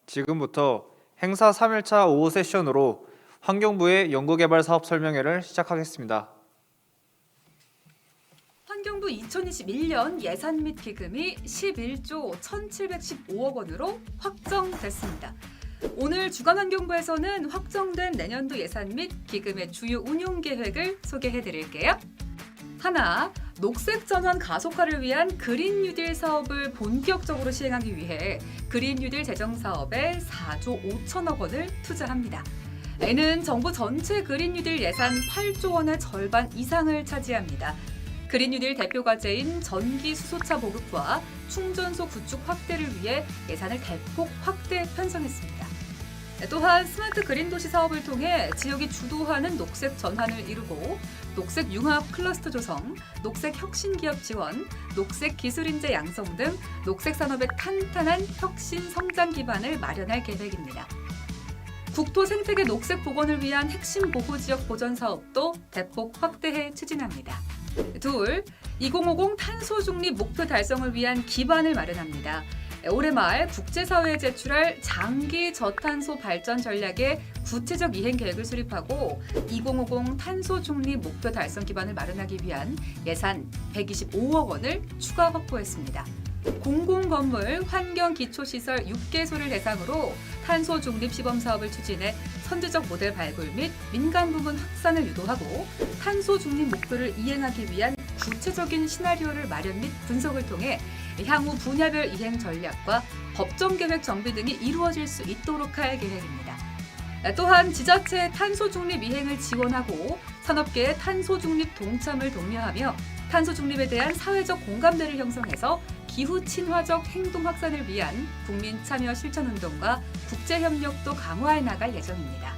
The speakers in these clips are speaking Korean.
지금부터 행사 3일차 오후 세션으로 환경부의 연구개발 사업 설명회를 시작하겠습니다. 환경부 2021년 예산 및 기금이 11조 1,715억 원으로 확정됐습니다. 오늘 주간환경부에서는 확정된 내년도 예산 및 기금의 주요 운용 계획을 소개해 드릴게요. 하나, 녹색 전환 가속화를 위한 그린 뉴딜 사업을 본격적으로 시행하기 위해 그린 뉴딜 재정 사업에 4조 5천억 원을 투자합니다. 이는 정부 전체 그린 뉴딜 예산 8조 원의 절반 이상을 차지합니다. 그린 뉴딜 대표 과제인 전기 수소차 보급과 충전소 구축 확대를 위해 예산을 대폭 확대 편성했습니다. 또한 스마트 그린 도시 사업을 통해 지역이 주도하는 녹색 전환을 이루고 녹색 융합 클러스터 조성, 녹색 혁신 기업 지원, 녹색 기술 인재 양성 등 녹색 산업의 탄탄한 혁신 성장 기반을 마련할 계획입니다. 국토 생태계 녹색 복원을 위한 핵심 보호 지역 보전 사업도 대폭 확대해 추진합니다. 둘, 2050 탄소 중립 목표 달성을 위한 기반을 마련합니다. 올해 말 국제사회에 제출할 장기 저탄소 발전 전략의 구체적 이행 계획을 수립하고 2050 탄소 중립 목표 달성 기반을 마련하기 위한 예산 125억 원을 추가 확보했습니다. 공공건물 환경기초시설 6개소를 대상으로 탄소 중립 시범 사업을 추진해 선제적 모델 발굴 및 민간 부문 확산을 유도하고 탄소 중립 목표를 이행하기 위한 구체적인 시나리오를 마련 및 분석을 통해 향후 분야별 이행 전략과 법정 계획 정비 등이 이루어질 수 있도록 할 계획입니다. 또한 지자체의 탄소 중립 이행을 지원하고 산업계의 탄소 중립 동참을 독려하며 탄소 중립에 대한 사회적 공감대를 형성해서 기후 친화적 행동 확산을 위한 국민 참여 실천 운동과 국제 협력도 강화해 나갈 예정입니다.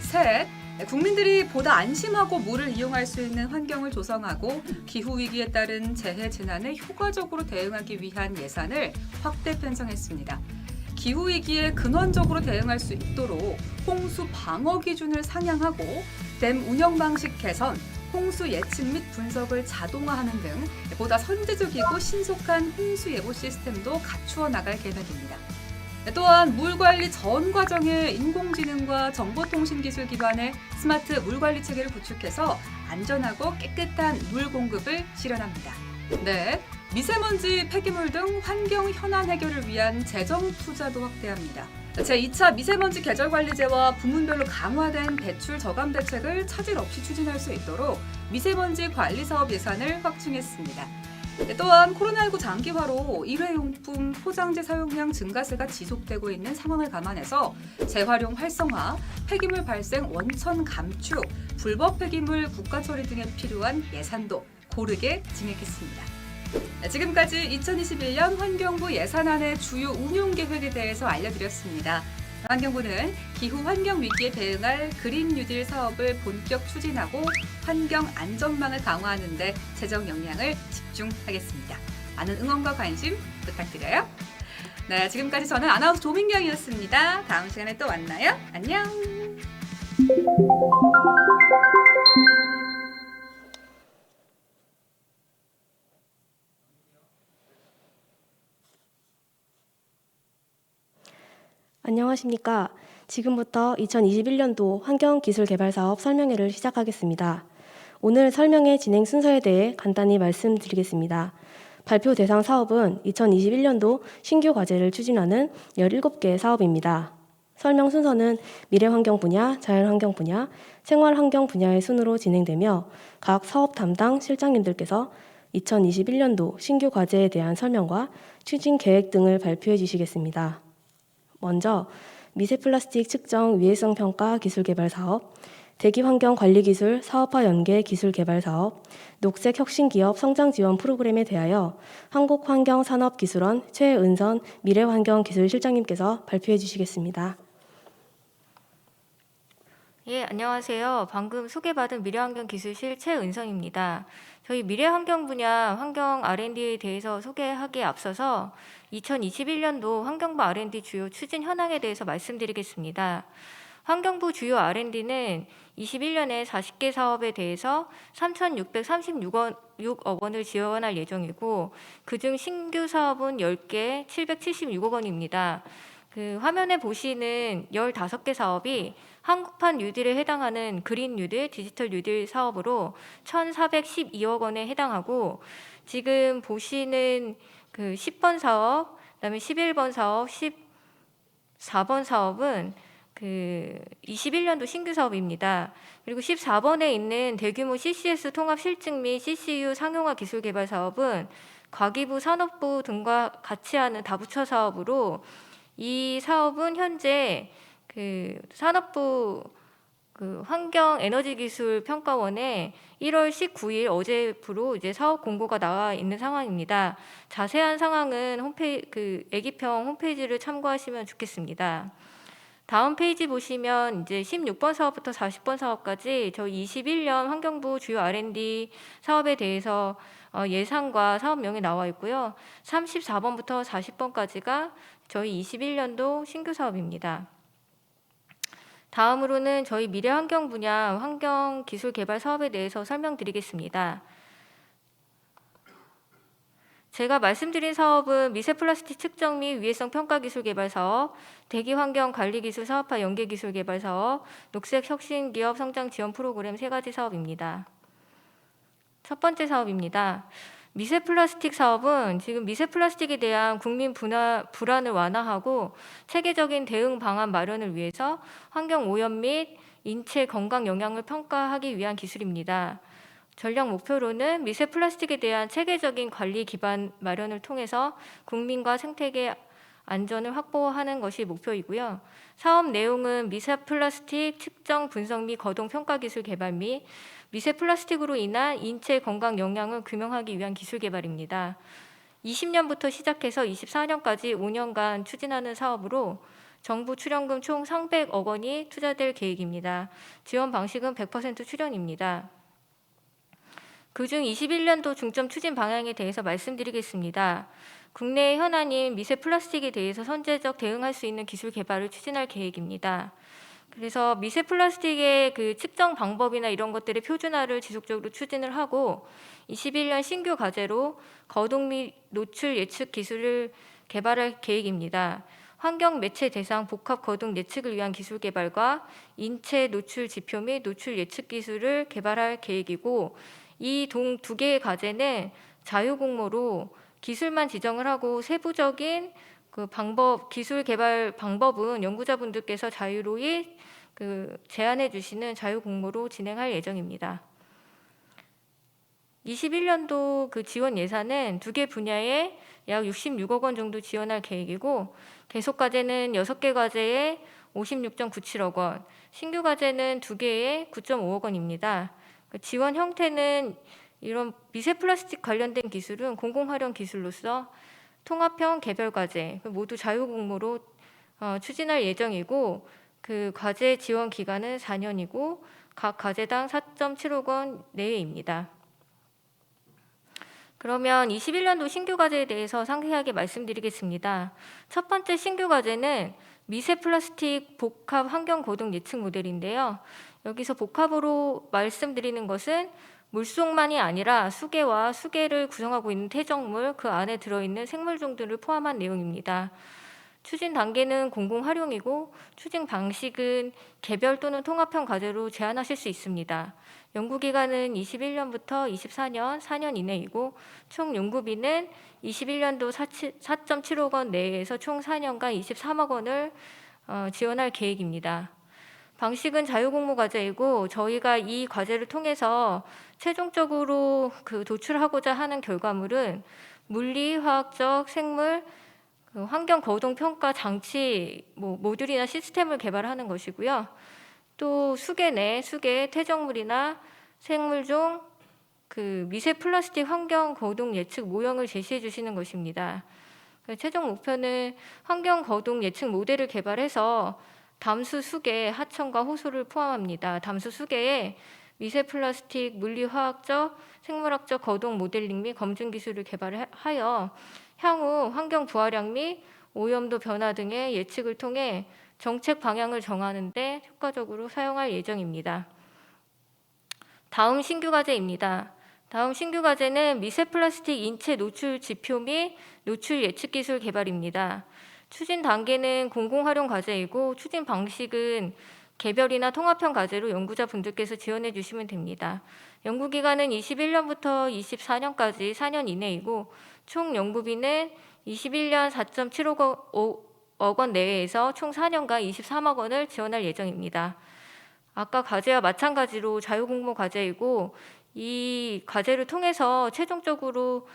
셋, 국민들이 보다 안심하고 물을 이용할 수 있는 환경을 조성하고 기후 위기에 따른 재해 재난에 효과적으로 대응하기 위한 예산을 확대 편성했습니다. 기후 위기에 근원적으로 대응할 수 있도록 홍수 방어 기준을 상향하고 댐 운영 방식 개선, 홍수 예측 및 분석을 자동화하는 등 보다 선제적이고 신속한 홍수 예보 시스템도 갖추어 나갈 계획입니다. 또한 물 관리 전 과정에 인공지능과 정보통신 기술 기반의 스마트 물 관리 체계를 구축해서 안전하고 깨끗한 물 공급을 실현합니다. 네, 미세먼지, 폐기물 등 환경 현안 해결을 위한 재정 투자도 확대합니다. 제2차 미세먼지 계절관리제와 부문별로 강화된 배출 저감 대책을 차질 없이 추진할 수 있도록 미세먼지 관리 사업 예산을 확충했습니다. 또한 코로나19 장기화로 일회용품 포장재 사용량 증가세가 지속되고 있는 상황을 감안해서 재활용 활성화, 폐기물 발생 원천 감축, 불법 폐기물 국가 처리 등에 필요한 예산도 고르게 증액했습니다. 지금까지 2021년 환경부 예산안의 주요 운용 계획에 대해서 알려드렸습니다. 환경부는 기후 환경 위기에 대응할 그린 뉴딜 사업을 본격 추진하고 환경 안전망을 강화하는 데 재정 역량을 집중하겠습니다. 많은 응원과 관심 부탁드려요. 네, 지금까지 저는 아나운서 조민경이었습니다. 다음 시간에 또 만나요. 안녕. 안녕하십니까. 지금부터 2021년도 환경기술개발사업 설명회를 시작하겠습니다. 오늘 설명회 진행 순서에 대해 간단히 말씀드리겠습니다. 발표 대상 사업은 2021년도 신규 과제를 추진하는 17개 사업입니다. 설명 순서는 미래환경 분야, 자연환경 분야, 생활환경 분야의 순으로 진행되며 각 사업 담당 실장님들께서 2021년도 신규 과제에 대한 설명과 추진 계획 등을 발표해 주시겠습니다. 먼저 미세 플라스틱 측정 위해성 평가 기술 개발 사업, 대기 환경 관리 기술 사업화 연계 기술 개발 사업, 녹색 혁신 기업 성장 지원 프로그램에 대하여 한국환경산업기술원 최은선 미래환경기술실장님께서 발표해 주시겠습니다. 예, 안녕하세요. 방금 소개받은 미래환경기술실 최은성입니다. 저희 미래환경 분야 환경 R&D에 대해서 소개하기에 앞서서 2021년도 환경부 R&D 주요 추진 현황에 대해서 말씀드리겠습니다. 환경부 주요 R&D는 21년에 40개 사업에 대해서 3,636억 원을 지원할 예정이고 그중 신규 사업은 10개 776억 원입니다. 그 화면에 보시는 15개 사업이 한국판 뉴딜에 해당하는 그린 뉴딜, 디지털 뉴딜 사업으로 1,412억 원에 해당하고, 지금 보시는 그 10번 사업, 그다음에 11번 사업, 14번 사업은 그 21년도 신규 사업입니다. 그리고 14번에 있는 대규모 CCS 통합 실증 및 CCU 상용화 기술 개발 사업은 과기부 산업부 등과 같이 하는 다부처 사업으로, 이 사업은 현재 그 산업부 그 환경에너지기술평가원에 1월 19일 어제부로 이제 사업 공고가 나와 있는 상황입니다. 자세한 상황은 애기평 홈페이지를 참고하시면 좋겠습니다. 다음 페이지 보시면 이제 16번 사업부터 40번 사업까지 저희 21년 환경부 주요 R&D 사업에 대해서 예산과 사업명이 나와 있고요. 34번부터 40번까지가 저희 21년도 신규 사업입니다. 다음으로는 저희 미래환경 분야 환경기술개발 사업에 대해서 설명드리겠습니다. 제가 말씀드린 사업은 미세플라스틱 측정 및 위해성 평가 기술 개발 사업, 대기환경 관리 기술 사업화 연계 기술 개발 사업, 녹색 혁신 기업 성장 지원 프로그램 3가지 사업입니다. 첫 번째 사업입니다. 미세플라스틱 사업은 지금 미세플라스틱에 대한 국민 불안을 완화하고 체계적인 대응 방안 마련을 위해서 환경 오염 및 인체 건강 영향을 평가하기 위한 기술입니다. 전략 목표로는 미세플라스틱에 대한 체계적인 관리 기반 마련을 통해서 국민과 생태계 안전을 확보하는 것이 목표이고요. 사업 내용은 미세플라스틱 측정, 분석 및 거동 평가 기술 개발 및 미세플라스틱으로 인한 인체 건강 영향을 규명하기 위한 기술 개발입니다. 20년부터 시작해서 24년까지 5년간 추진하는 사업으로 정부 출연금 총 300억 원이 투자될 계획입니다. 지원 방식은 100% 출연입니다. 그중 21년도 중점 추진 방향에 대해서 말씀드리겠습니다. 국내 현안인 미세 플라스틱에 대해서 선제적 대응할 수 있는 기술 개발을 추진할 계획입니다. 그래서 미세 플라스틱의 그 측정 방법이나 이런 것들의 표준화를 지속적으로 추진을 하고 21년 신규 과제로 거동 및 노출 예측 기술을 개발할 계획입니다. 환경 매체 대상 복합 거동 예측을 위한 기술 개발과 인체 노출 지표 및 노출 예측 기술을 개발할 계획이고, 이 두 개의 과제는 자유공모로 기술만 지정을 하고 세부적인 그 기술 개발 방법은 연구자분들께서 자유로이 제안해 주시는 자유공모로 진행할 예정입니다. 21년도 그 지원 예산은 2개 분야에 약 66억 원 정도 지원할 계획이고, 계속 과제는 6개 과제에 56.97억 원, 신규 과제는 2개에 9.5억 원입니다. 지원 형태는 이런 미세 플라스틱 관련된 기술은 공공활용 기술로서 통합형 개별 과제 모두 자유공모로 추진할 예정이고, 그 과제 지원 기간은 4년이고 각 과제당 4.7억 원 내외입니다. 그러면 21년도 신규 과제에 대해서 상세하게 말씀드리겠습니다. 첫 번째 신규 과제는 미세 플라스틱 복합 환경 거동 예측 모델인데요. 여기서 복합으로 말씀드리는 것은 물속만이 아니라 수계와 수계를 구성하고 있는 퇴적물, 그 안에 들어있는 생물종들을 포함한 내용입니다. 추진 단계는 공공활용이고 추진 방식은 개별 또는 통합형 과제로 제안하실 수 있습니다. 연구기간은 21년부터 24년 4년 이내이고 총 연구비는 21년도 4.75억 원 내에서 총 4년간 23억 원을 지원할 계획입니다. 방식은 자유공모 과제이고 저희가 이 과제를 통해서 최종적으로 도출하고자 하는 결과물은 물리, 화학적, 생물, 환경 거동 평가 장치 모듈이나 시스템을 개발하는 것이고요. 또 수계 내 수계 퇴적물이나 생물종 미세 플라스틱 환경 거동 예측 모형을 제시해 주시는 것입니다. 최종 목표는 환경 거동 예측 모델을 개발해서 담수 수계 하천과 호수를 포함합니다. 담수 수계에 미세 플라스틱 물리화학적, 생물학적 거동 모델링 및 검증 기술을 개발하여 향후 환경 부하량 및 오염도 변화 등의 예측을 통해 정책 방향을 정하는 데 효과적으로 사용할 예정입니다. 다음 신규 과제입니다. 다음 신규 과제는 미세 플라스틱 인체 노출 지표 및 노출 예측 기술 개발입니다. 추진 단계는 공공활용 과제이고 추진 방식은 개별이나 통합형 과제로 연구자분들께서 지원해 주시면 됩니다. 연구기간은 21년부터 24년까지 4년 이내이고 총 연구비는 21년 4.75억 원 내외에서 총 4년간 23억 원을 지원할 예정입니다. 아까 과제와 마찬가지로 자유공모 과제이고 이 과제를 통해서 최종적으로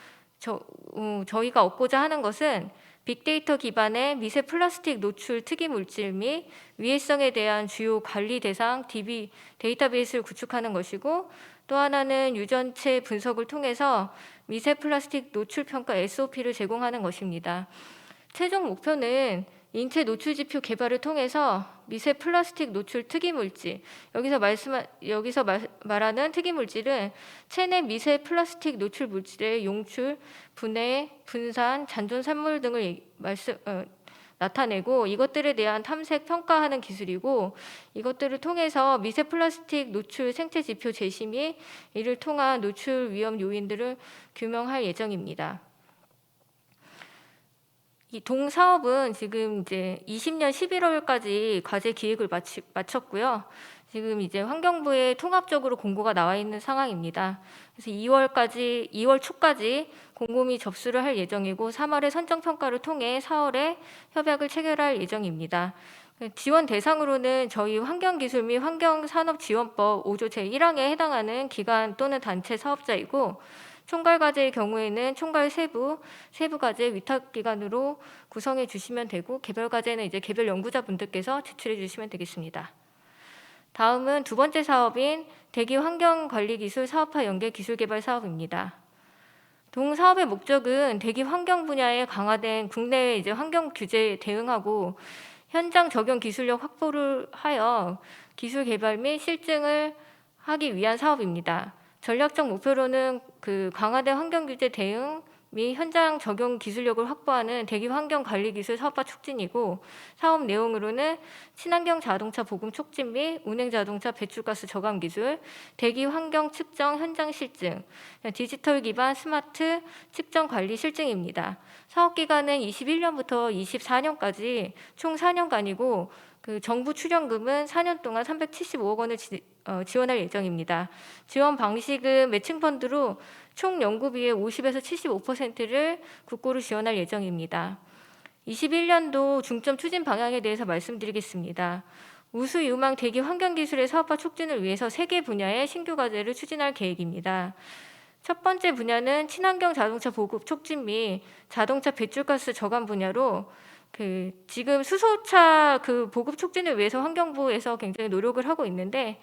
저희가 얻고자 하는 것은 빅데이터 기반의 미세 플라스틱 노출 특이 물질 및 위해성에 대한 주요 관리 대상 DB 데이터베이스를 구축하는 것이고, 또 하나는 유전체 분석을 통해서 미세 플라스틱 노출 평가 SOP를 제공하는 것입니다. 최종 목표는 인체 노출 지표 개발을 통해서 미세 플라스틱 노출 특이 물질, 여기서 말하는 특이 물질은 체내 미세 플라스틱 노출 물질의 용출, 분해, 분산, 잔존 산물 등을 나타내고 이것들에 대한 탐색 평가하는 기술이고, 이것들을 통해서 미세 플라스틱 노출 생체 지표 제시 및 이를 통한 노출 위험 요인들을 규명할 예정입니다. 이 동사업은 지금 이제 20년 11월까지 과제 기획을 마쳤고요. 지금 이제 환경부에 통합적으로 공고가 나와 있는 상황입니다. 그래서 2월 초까지 공고 및 접수를 할 예정이고 3월에 선정 평가를 통해 4월에 협약을 체결할 예정입니다. 지원 대상으로는 저희 환경기술 및 환경산업지원법 5조 제1항에 해당하는 기관 또는 단체 사업자이고, 총괄 과제의 경우에는 총괄 세부 과제 위탁기관으로 구성해 주시면 되고, 개별 과제는 이제 개별 연구자분들께서 제출해 주시면 되겠습니다. 다음은 두 번째 사업인 대기 환경관리기술 사업화 연계 기술개발 사업입니다. 동 사업의 목적은 대기 환경 분야에 강화된 국내외 이제 환경 규제에 대응하고 현장 적용 기술력 확보를 하여 기술 개발 및 실증을 하기 위한 사업입니다. 전략적 목표로는 강화된 환경 규제 대응 및 현장 적용 기술력을 확보하는 대기 환경 관리 기술 사업화 촉진이고, 사업 내용으로는 친환경 자동차 보급 촉진 및 운행 자동차 배출가스 저감 기술, 대기 환경 측정 현장 실증, 디지털 기반 스마트 측정 관리 실증입니다. 사업 기간은 21년부터 24년까지 총 4년간이고 정부 출연금은 4년 동안 375억 원을 지원할 예정입니다. 지원 방식은 매칭 펀드로 총 연구비의 50에서 75%를 국고로 지원할 예정입니다. 21년도 중점 추진 방향에 대해서 말씀드리겠습니다. 우수 유망 대기 환경기술의 사업화 촉진을 위해서 3개 분야의 신규 과제를 추진할 계획입니다. 첫 번째 분야는 친환경 자동차 보급 촉진 및 자동차 배출가스 저감 분야로 지금 수소차 보급 촉진을 위해서 환경부에서 굉장히 노력을 하고 있는데,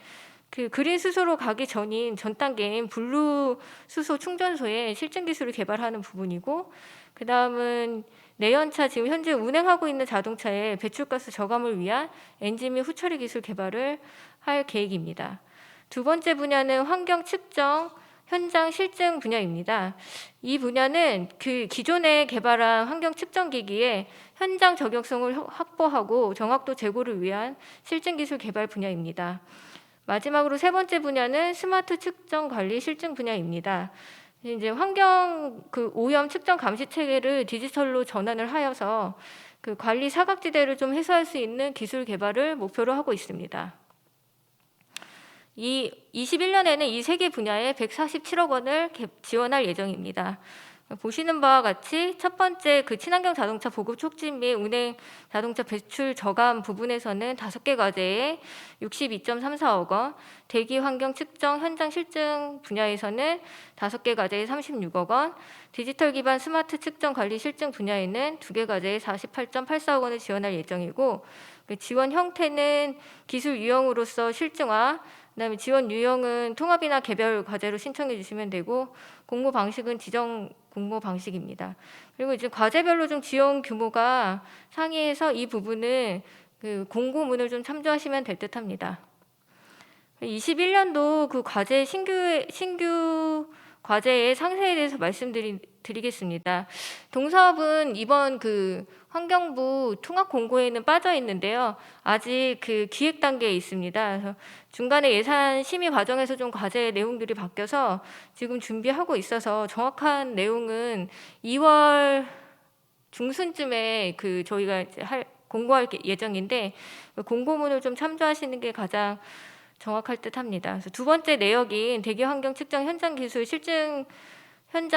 그린 수소로 가기 전인 전 단계인 블루 수소 충전소의 실증 기술을 개발하는 부분이고, 그 다음은 내연차 지금 현재 운행하고 있는 자동차의 배출가스 저감을 위한 엔진 및 후처리 기술 개발을 할 계획입니다. 두 번째 분야는 환경 측정 현장 실증 분야입니다. 이 분야는 기존에 개발한 환경 측정 기기의 현장 적용성을 확보하고 정확도 제고를 위한 실증 기술 개발 분야입니다. 마지막으로 세 번째 분야는 스마트 측정 관리 실증 분야입니다. 이제 환경 오염 측정 감시 체계를 디지털로 전환을 하여서 관리 사각지대를 좀 해소할 수 있는 기술 개발을 목표로 하고 있습니다. 21년에는 이 3개 분야에 147억 원을 지원할 예정입니다. 보시는 바와 같이 첫 번째 친환경 자동차 보급 촉진 및 운행 자동차 배출 저감 부분에서는 5개 과제에 62.34억 원, 대기 환경 측정 현장 실증 분야에서는 5개 과제에 36억 원, 디지털 기반 스마트 측정 관리 실증 분야에는 2개 과제에 48.84억 원을 지원할 예정이고, 지원 형태는 기술 유형으로서 실증화, 그다음에 지원 유형은 통합이나 개별 과제로 신청해 주시면 되고, 공모 방식은 지정 공모 방식입니다. 그리고 이제 과제별로 좀 지원 규모가 상이해서 이 부분은 공고문을 좀 참조하시면 될 듯합니다. 21년도 과제 신규 과제의 상세에 대해서 말씀드리겠습니다. 동사업은 이번 환경부 통합 공고에는 빠져 있는데요. 아직 기획 단계에 있습니다. 그래서 중간에 예산 심의 과정에서 좀 과제 내용들이 바뀌어서 지금 준비하고 있어서 정확한 내용은 2월 중순쯤에 저희가 이제 공고할 예정인데 공고문을 좀 참조하시는 게 가장 정확할 듯합니다. 그래서 두 번째 내역인 대기 환경 측정 현장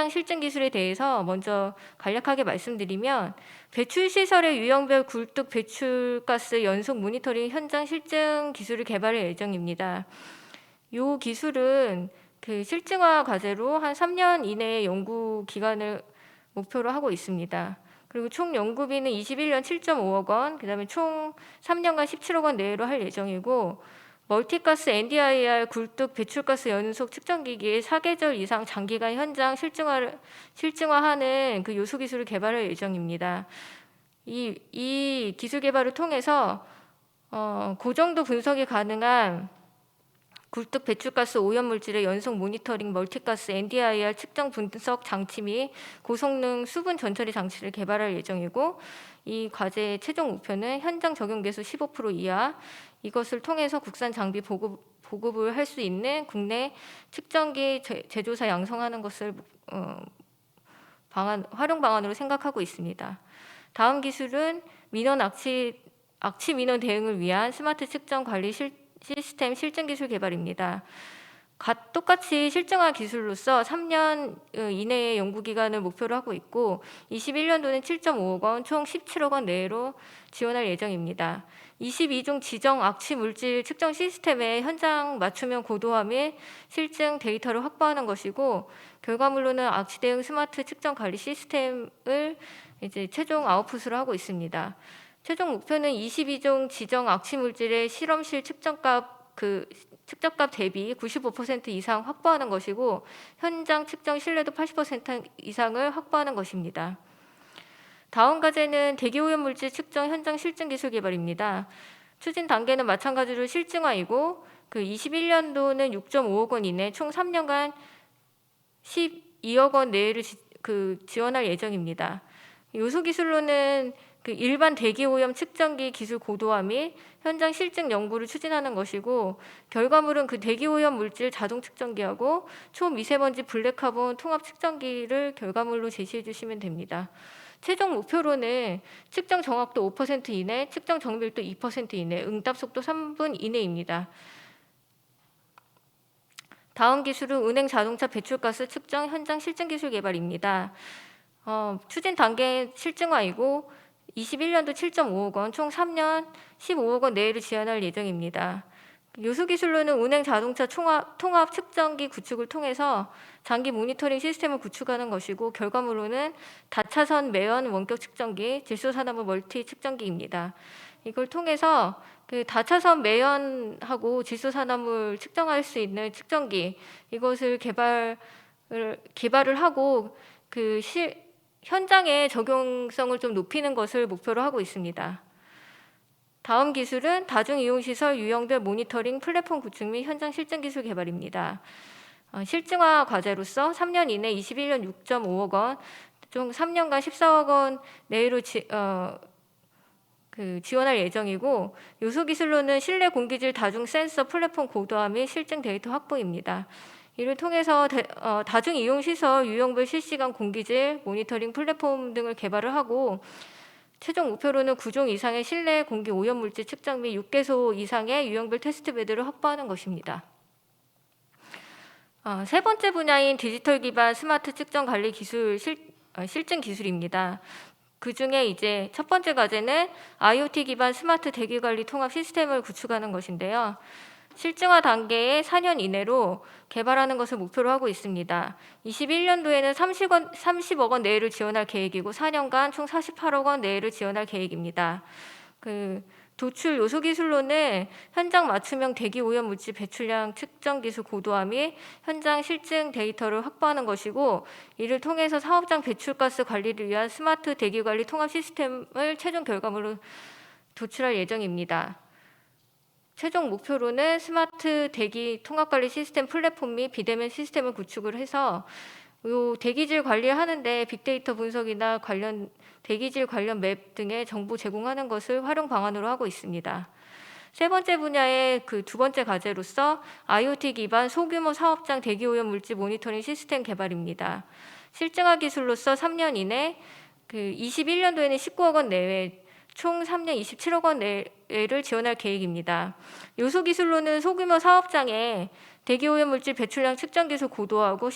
실증 기술에 대해서 먼저 간략하게 말씀드리면, 배출 시설의 유형별 굴뚝 배출가스 연속 모니터링 현장 실증 기술을 개발할 예정입니다. 이 기술은 실증화 과제로 한 3년 이내의 연구 기간을 목표로 하고 있습니다. 그리고 총 연구비는 21년 7.5억 원, 그다음에 총 3년간 17억 원 내외로 할 예정이고, 멀티가스 NDIR 굴뚝 배출가스 연속 측정기기의 4계절 이상 장기간 현장 실증화하는 요소 기술을 개발할 예정입니다. 이 기술 개발을 통해서 고정도 분석이 가능한 굴뚝 배출가스 오염 물질의 연속 모니터링 멀티가스 NDIR 측정 분석 장치 및 고성능 수분 전처리 장치를 개발할 예정이고, 이 과제의 최종 목표는 현장 적용 계수 15% 이하, 이것을 통해서 국산 장비 보급을 할 수 있는 국내 측정기 제조사 양성하는 것을 활용 방안으로 생각하고 있습니다. 다음 기술은 민원 악취 민원 대응을 위한 스마트 측정 관리 시스템 실증 기술 개발입니다. 똑같이 실증화 기술로서 3년 이내의 연구 기간을 목표로 하고 있고, 21년도는 7.5억 원, 총 17억 원 내로 지원할 예정입니다. 22종 지정 악취 물질 측정 시스템의 현장 맞춤형 고도화 및 실증 데이터를 확보하는 것이고, 결과물로는 악취 대응 스마트 측정 관리 시스템을 이제 최종 아웃풋으로 하고 있습니다. 최종 목표는 22종 지정 악취 물질의 실험실 측정값 대비 95% 이상 확보하는 것이고, 현장 측정 신뢰도 80% 이상을 확보하는 것입니다. 다음 과제는 대기오염 물질 측정 현장 실증 기술 개발입니다. 추진 단계는 마찬가지로 실증화이고, 21년도는 6.5억 원 이내 총 3년간 12억 원 내외를 지원할 예정입니다. 요소 기술로는 일반 대기오염 측정기 기술 고도화 및 현장 실증 연구를 추진하는 것이고, 결과물은 대기오염 물질 자동 측정기하고 초미세먼지 블랙카본 통합 측정기를 결과물로 제시해 주시면 됩니다. 최종 목표로는 측정 정확도 5% 이내, 측정 정밀도 2% 이내, 응답 속도 3분 이내입니다. 다음 기술은 은행 자동차 배출가스 측정 현장 실증 기술 개발입니다. 추진 단계 실증화이고, 21년도 7.5억 원, 총 3년 15억 원 내외로 지원할 예정입니다. 요소 기술로는 은행 자동차 통합 측정기 구축을 통해서 장기 모니터링 시스템을 구축하는 것이고, 결과물로는 다차선 매연 원격 측정기, 질소산화물 멀티 측정기입니다. 이걸 통해서 다차선 매연하고 질소산화물 측정할 수 있는 측정기, 이것을 개발을 하고 현장의 적용성을 좀 높이는 것을 목표로 하고 있습니다. 다음 기술은 다중이용시설 유형별 모니터링 플랫폼 구축 및 현장 실증 기술 개발입니다. 실증화 과제로서 3년 이내 21년 6.5억 원, 총 3년간 14억 원 내외로 지원할 예정이고, 요소 기술로는 실내 공기질 다중 센서 플랫폼 고도화 및 실증 데이터 확보입니다. 이를 통해서 다중이용시설 유형별 실시간 공기질 모니터링 플랫폼 등을 개발을 하고, 최종 목표로는 9종 이상의 실내 공기 오염 물질 측정 및 6개소 이상의 유형별 테스트 베드를 확보하는 것입니다. 세 번째 분야인 디지털 기반 스마트 측정 관리 기술 실증 기술입니다. 그 중에 이제 첫 번째 과제는 IoT 기반 스마트 대기 관리 통합 시스템을 구축하는 것인데요. 실증화 단계의 4년 이내로 개발하는 것을 목표로 하고 있습니다. 21년도에는 30억 원 내외를 지원할 계획이고, 4년간 총 48억 원 내외를 지원할 계획입니다. 도출 요소 기술로는 현장 맞춤형 대기 오염 물질 배출량 측정 기술 고도화 및 현장 실증 데이터를 확보하는 것이고, 이를 통해서 사업장 배출가스 관리를 위한 스마트 대기 관리 통합 시스템을 최종 결과물로 도출할 예정입니다. 최종 목표로는 스마트 대기 통합관리 시스템 플랫폼 및 비대면 시스템을 구축을 해서 대기질 관리하는데 빅데이터 분석이나 대기질 관련 맵 등의 정보 제공하는 것을 활용 방안으로 하고 있습니다. 세 번째 분야의 두 번째 과제로서 IoT 기반 소규모 사업장 대기오염 물질 모니터링 시스템 개발입니다. 실증화 기술로서 3년 이내 그 21년도에는 19억 원 내외 총 3년 27억 원 내외를 지원할 계획입니다. 요소기술로는 소규모 사업장에 대기오염물질 배출량 측정 기술 고도화하고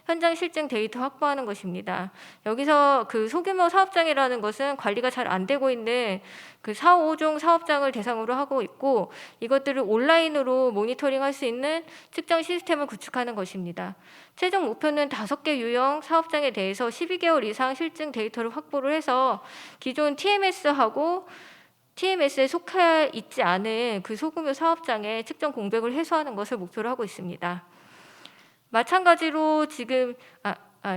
현장 실증 데이터 확보하는 것입니다. 여기서 그 소규모 사업장이라는 것은 관리가 잘 안 되고 있는 그 4, 5종 사업장을 대상으로 하고 있고, 이것들을 온라인으로 모니터링할 수 있는 측정 시스템을 구축하는 것입니다. 최종 목표는 5개 유형 사업장에 대해서 12개월 이상 실증 데이터를 확보를 해서 기존 TMS에 속해 있지 않은 그 소규모 사업장의 측정 공백을 해소하는 것을 목표로 하고 있습니다. 마찬가지로 지금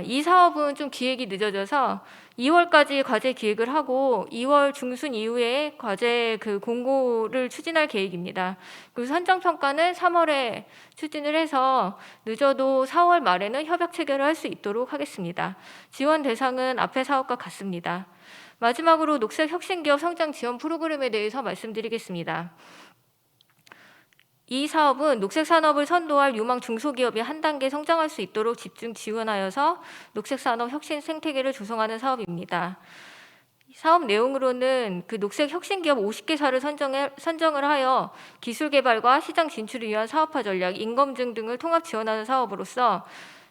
이 사업은 좀 기획이 늦어져서 2월까지 과제 기획을 하고 2월 중순 이후에 과제 그 공고를 추진할 계획입니다. 그 선정 평가는 3월에 추진을 해서 늦어도 4월 말에는 협약 체결을 할 수 있도록 하겠습니다. 지원 대상은 앞의 사업과 같습니다. 마지막으로 녹색 혁신기업 성장 지원 프로그램에 대해서 말씀드리겠습니다. 이 사업은 녹색 산업을 선도할 유망 중소기업이 한 단계 성장할 수 있도록 집중 지원하여서 녹색 산업 혁신 생태계를 조성하는 사업입니다. 사업 내용으로는 그 녹색 혁신기업 50개사를 선정을 하여 기술 개발과 시장 진출을 위한 사업화 전략, 인검증 등을 통합 지원하는 사업으로서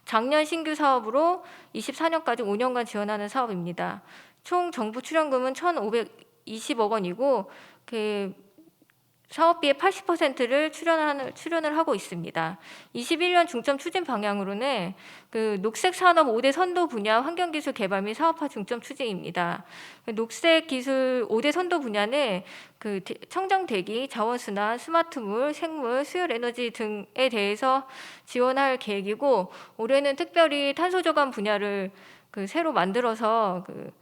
작년 신규 사업으로 24년까지 5년간 지원하는 사업입니다. 총 정부 출연금은 1,520억 원이고 그 사업비의 80%를 출연을 하고 있습니다. 21년 중점 추진 방향으로는 그 녹색 산업 5대 선도 분야 환경기술 개발 및 사업화 중점 추진입니다. 녹색 기술 5대 선도 분야는 그 청정 대기, 자원순환, 스마트물, 생물, 수열 에너지 등에 대해서 지원할 계획이고, 올해는 특별히 탄소 저감 분야를 그 새로 만들어서 그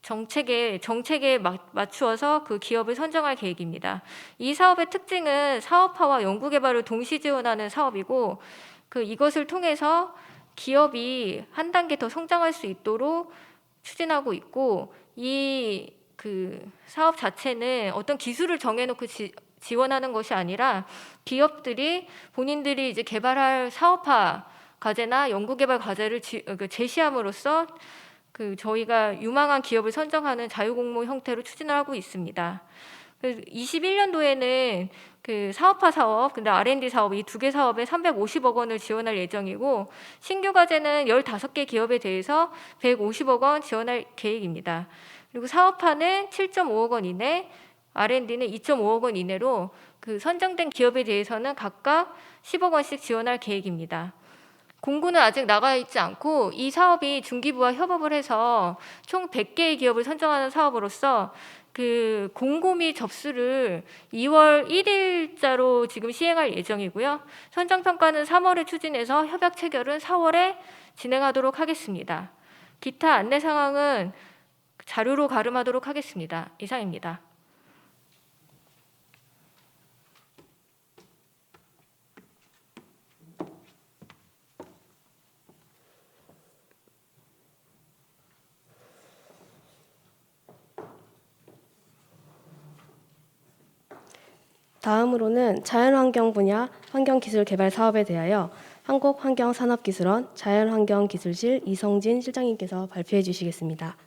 정책에 맞추어서 그 기업을 선정할 계획입니다. 이 사업의 특징은 사업화와 연구개발을 동시 지원하는 사업이고, 이것을 통해서 기업이 한 단계 더 성장할 수 있도록 추진하고 있고, 이 사업 자체는 어떤 기술을 정해놓고 지원하는 것이 아니라 기업들이 본인들이 이제 개발할 사업화 과제나 연구개발 과제를 제시함으로써 저희가 유망한 기업을 선정하는 자유공모 형태로 추진을 하고 있습니다. 21년도에는 그 사업화 사업, 근데 R&D 사업 이 2개 사업에 350억 원을 지원할 예정이고, 신규 과제는 15개 기업에 대해서 150억 원 지원할 계획입니다. 그리고 사업화는 7.5억 원 이내, R&D는 2.5억 원 이내로 그 선정된 기업에 대해서는 각각 10억 원씩 지원할 계획입니다. 공고는 아직 나가 있지 않고 이 사업이 중기부와 협업을 해서 총 100개의 기업을 선정하는 사업으로서 그 공고 및 접수를 2월 1일자로 지금 시행할 예정이고요. 선정 평가는 3월에 추진해서 협약 체결은 4월에 진행하도록 하겠습니다. 기타 안내 사항은 자료로 가름하도록 하겠습니다. 이상입니다. 다음으로는 자연환경 분야 환경기술 개발 사업에 대하여 한국환경산업기술원 자연환경기술실 이성진 실장님께서 발표해 주시겠습니다.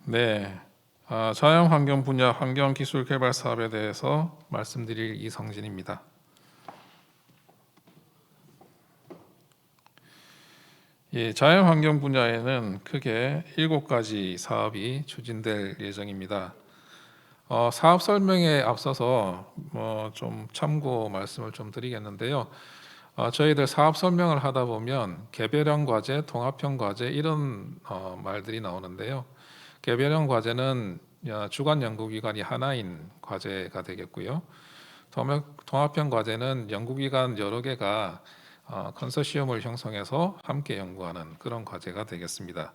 네, 자연환경 분야 환경기술 개발 사업에 대해서 말씀드릴 이성진입니다. 자연환경 분야에는 크게 7가지 사업이 추진될 예정입니다. 사업 설명에 앞서서 좀 참고 말씀을 좀 드리겠는데요. 저희들 사업 설명을 하다 보면 개별형 과제, 통합형 과제 이런 말들이 나오는데요. 개별형 과제는 주관 연구기관이 하나인 과제가 되겠고요. 통합형 과제는 연구기관 여러 개가 컨소시엄을 형성해서 함께 연구하는 그런 과제가 되겠습니다.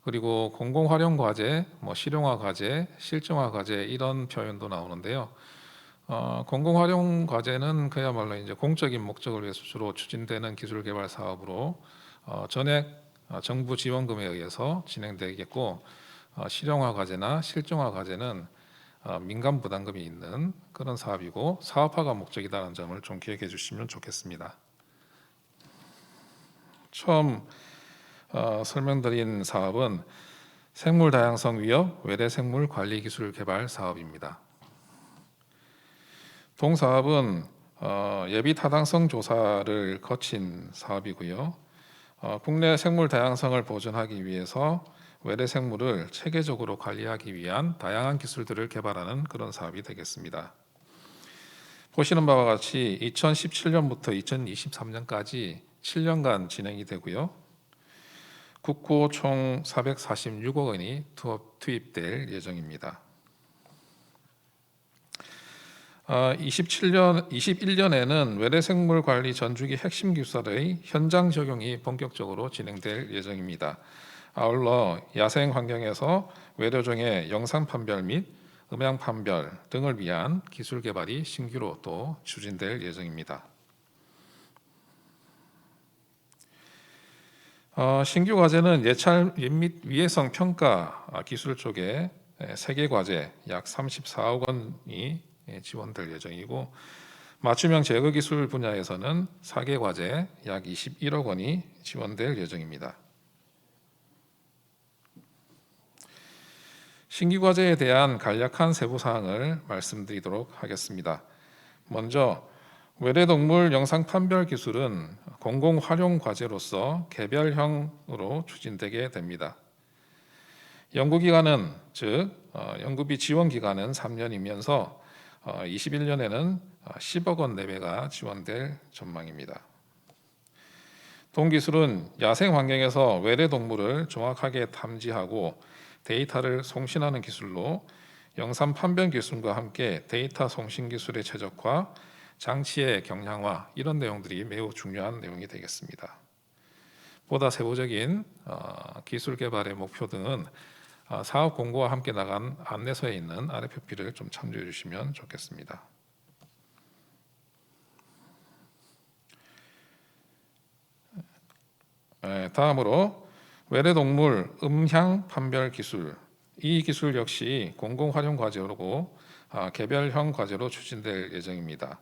그리고 공공활용 과제, 실용화 과제, 실증화 과제 이런 표현도 나오는데요. 공공활용 과제는 그야말로 이제 공적인 목적을 위해서 주로 추진되는 기술 개발 사업으로 전액 정부 지원금에 의해서 진행되겠고, 실용화 과제나 실증화 과제는 민간 부담금이 있는 그런 사업이고 사업화가 목적이라는 점을 좀 기억해 주시면 좋겠습니다. 처음 설명드린 사업은 생물 다양성 위협 외래 생물 관리 기술 개발 사업입니다. 동사업은 예비 타당성 조사를 거친 사업이고요. 국내 생물 다양성을 보존하기 위해서 외래 생물을 체계적으로 관리하기 위한 다양한 기술들을 개발하는 그런 사업이 되겠습니다. 보시는 바와 같이 2017년부터 2023년까지 7년간 진행이 되고요. 국고 총 446억 원이 투입될 예정입니다. 21년에는 외래생물 관리 전주기 핵심 기술의 현장 적용이 본격적으로 진행될 예정입니다. 아울러 야생 환경에서 외래종의 영상 판별 및 음향 판별 등을 위한 기술 개발이 신규로 또 추진될 예정입니다. 신규 과제는 예찰 및 위해성 평가 기술 쪽에 3개 과제 약 34억 원이 지원될 예정이고, 맞춤형 제거 기술 분야에서는 4개 과제 약 21억 원이 지원될 예정입니다. 신규 과제에 대한 간략한 세부 사항을 말씀드리도록 하겠습니다. 먼저 외래동물 영상 판별 기술은 공공 활용 과제로서 개별형으로 추진되게 됩니다. 연구기간은 즉 연구비 지원 기간은 3년이면서 21년에는 10억 원 내외가 지원될 전망입니다. 동기술은 야생 환경에서 외래동물을 정확하게 탐지하고 데이터를 송신하는 기술로 영상 판별 기술과 함께 데이터 송신 기술의 최적화, 장치의 경량화 이런 내용들이 매우 중요한 내용이 되겠습니다. 보다 세부적인 기술 개발의 목표 등은 사업 공고와 함께 나간 안내서에 있는 아래 표피를 좀 참조해 주시면 좋겠습니다. 다음으로 외래동물 음향 판별 기술, 이 기술 역시 공공 활용 과제로 개별형 과제로 추진될 예정입니다.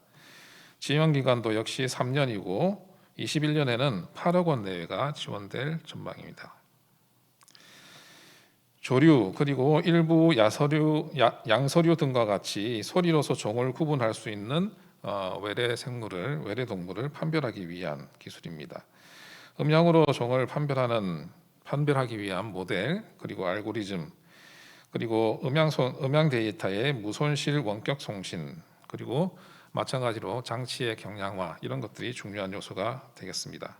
지원 기간도 역시 3년이고 21년에는 8억 원 내외가 지원될 전망입니다. 조류 그리고 일부 양서류 등과 같이 소리로서 종을 구분할 수 있는 외래동물을 판별하기 위한 기술입니다. 음향으로 종을 판별하기 위한 모델 그리고 알고리즘 그리고 음향 데이터의 무손실 원격 송신 그리고 마찬가지로 장치의 경량화 이런 것들이 중요한 요소가 되겠습니다.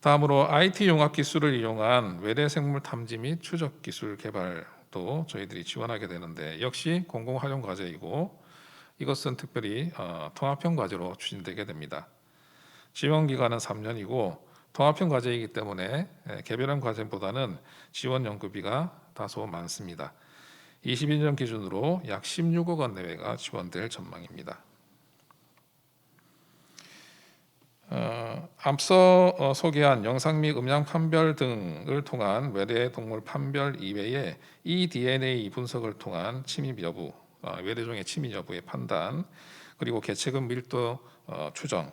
다음으로 IT 융합 기술을 이용한 외래 생물 탐지 및 추적 기술 개발도 저희들이 지원하게 되는데 역시 공공 활용 과제이고 이것은 특별히 통합형 과제로 추진되게 됩니다. 지원 기간은 3년이고 통합형 과제이기 때문에 개별형 과제보다는 지원 연구비가 다소 많습니다. 21년 기준으로 약 16억 원 내외가 지원될 전망입니다. 앞서 소개한 영상 및 음향 판별 등을 통한 외래 동물 판별 이외에 eDNA 분석을 통한 침입 여부, 외래종의 침입 여부의 판단, 그리고 개체군 밀도 추정,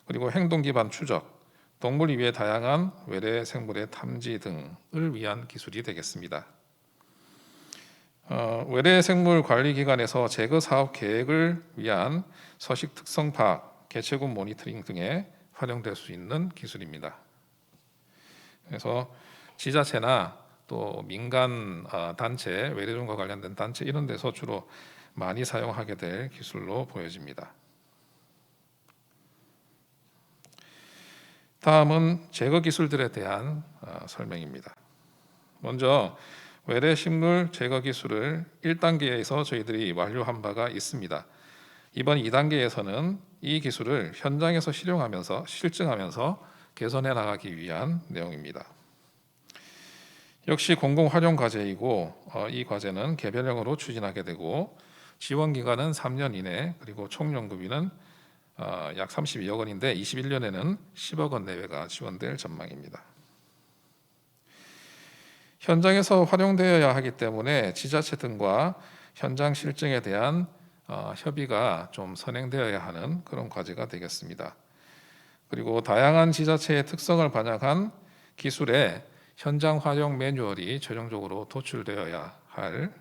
그리고 행동 기반 추적, 동물 이외의 다양한 외래 생물의 탐지 등을 위한 기술이 되겠습니다. 외래 생물 관리 기관에서 제거 사업 계획을 위한 서식 특성 파악, 개체군 모니터링 등에 활용될 수 있는 기술입니다. 그래서 지자체나 또 민간 단체, 외래종과 관련된 단체 이런 데서 주로 많이 사용하게 될 기술로 보여집니다. 다음은 제거 기술들에 대한 설명입니다. 먼저 외래 식물 제거 기술을 1단계에서 저희들이 완료한 바가 있습니다. 이번 2단계에서는 이 기술을 현장에서 실증하면서 개선해 나가기 위한 내용입니다. 역시 공공 활용 과제이고 이 과제는 개별형으로 추진하게 되고 지원 기간은 3년 이내 그리고 총 연구비는 약 32억 원인데 21년에는 10억 원 내외가 지원될 전망입니다. 현장에서 활용되어야 하기 때문에 지자체 등과 현장 실증에 대한 협의가 좀 선행되어야 하는 그런 과제가 되겠습니다. 그리고 다양한 지자체의 특성을 반영한 기술의 현장 활용 매뉴얼이 최종적으로 도출되어야 할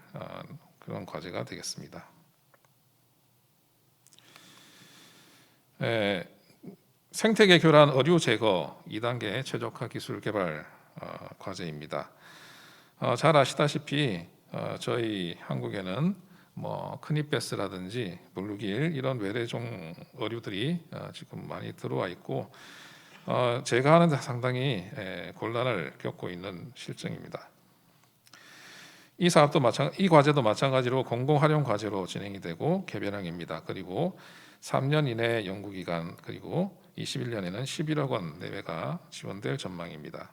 그런 과제가 되겠습니다. 생태계 교란 어류 제거 2단계 최적화 기술 개발 과제입니다. 잘 아시다시피 저희 한국에는 뭐 크니베스라든지 블루길 이런 외래종 어류들이 지금 많이 들어와 있고 제거하는 데 상당히 곤란을 겪고 있는 실정입니다. 이 과제도 마찬가지로 공공활용 과제로 진행이 되고 개별형입니다. 그리고 3년 이내 연구기간 그리고 21년에는 11억 원 내외가 지원될 전망입니다.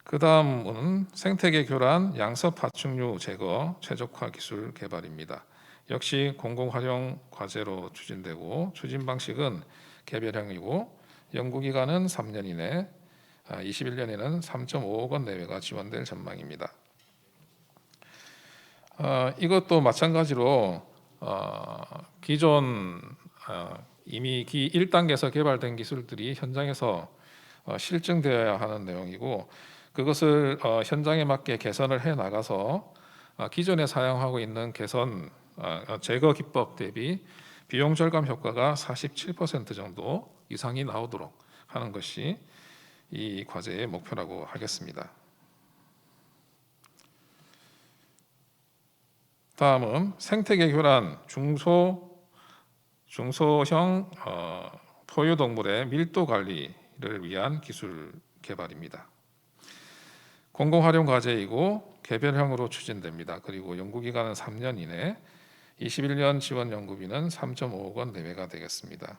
그 다음은 생태계 교란 양서 파충류 제거 최적화 기술 개발입니다. 역시 공공활용 과제로 추진되고 추진 방식은 개별형이고 연구기간은 3년 이내 21년에는 3.5억 원 내외가 지원될 전망입니다. 이것도 마찬가지로 기존 이미 1단계에서 개발된 기술들이 현장에서 실증되어야 하는 내용이고 그것을 현장에 맞게 개선을 해 나가서 기존에 사용하고 있는 제거 기법 대비 비용 절감 효과가 47% 정도 이상이 나오도록 하는 것이 이 과제의 목표라고 하겠습니다. 다음은 생태계 교란 중소형 포유동물의 밀도 관리를 위한 기술 개발입니다. 공공활용 과제이고 개별형으로 추진됩니다. 그리고 연구기간은 3년 이내 21년 지원 연구비는 3.5억 원 내외가 되겠습니다.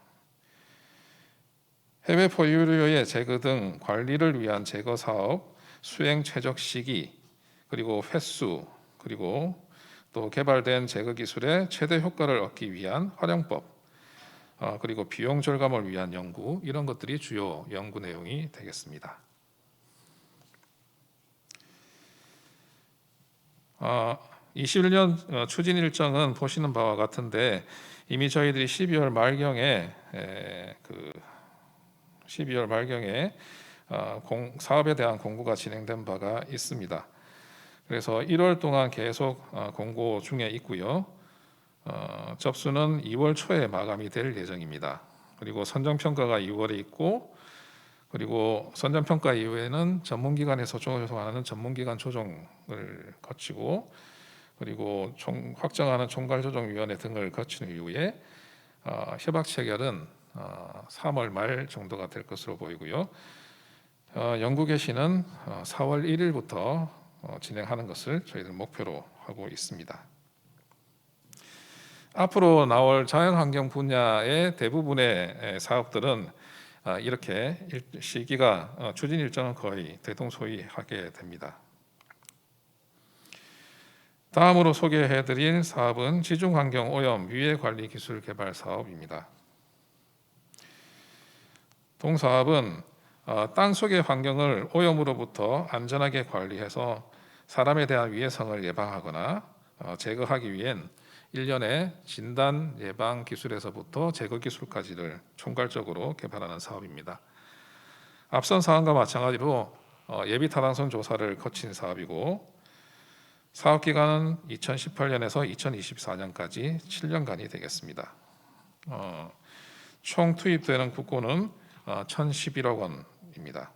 해외 포유류의 제거 등 관리를 위한 제거 사업, 수행 최적 시기, 그리고 횟수, 그리고 또 개발된 제거 기술의 최대 효과를 얻기 위한 활용법, 그리고 비용 절감을 위한 연구 이런 것들이 주요 연구 내용이 되겠습니다. 21년 추진 일정은 보시는 바와 같은데 이미 저희들이 12월 말경에 사업에 대한 공고가 진행된 바가 있습니다. 그래서 1월 동안 계속 공고 중에 있고요. 접수는 2월 초에 마감이 될 예정입니다. 그리고 선정평가가 2월에 있고 그리고 선정평가 이후에는 전문기관에서 조정하는 전문기관 조정을 거치고 그리고 확정하는 총괄조정위원회 등을 거친 이후에 협약 체결은 3월 말 정도가 될 것으로 보이고요. 연구 개시는 4월 1일부터 진행하는 것을 저희들 목표로 하고 있습니다. 앞으로 나올 자연환경 분야의 대부분의 사업들은 이렇게 시기가 추진 일정은 거의 대동소이하게 됩니다. 다음으로 소개해드릴 사업은 지중환경 오염 위해 관리 기술 개발 사업입니다. 동사업은 땅 속의 환경을 오염으로부터 안전하게 관리해서 사람에 대한 위해성을 예방하거나 제거하기 위한 일련의 진단 예방 기술에서부터 제거 기술까지를 총괄적으로 개발하는 사업입니다. 앞선 사항과 마찬가지로 예비 타당성 조사를 거친 사업이고 사업 기간은 2018년에서 2024년까지 7년간이 되겠습니다. 총 투입되는 국고는 1,011억 원입니다.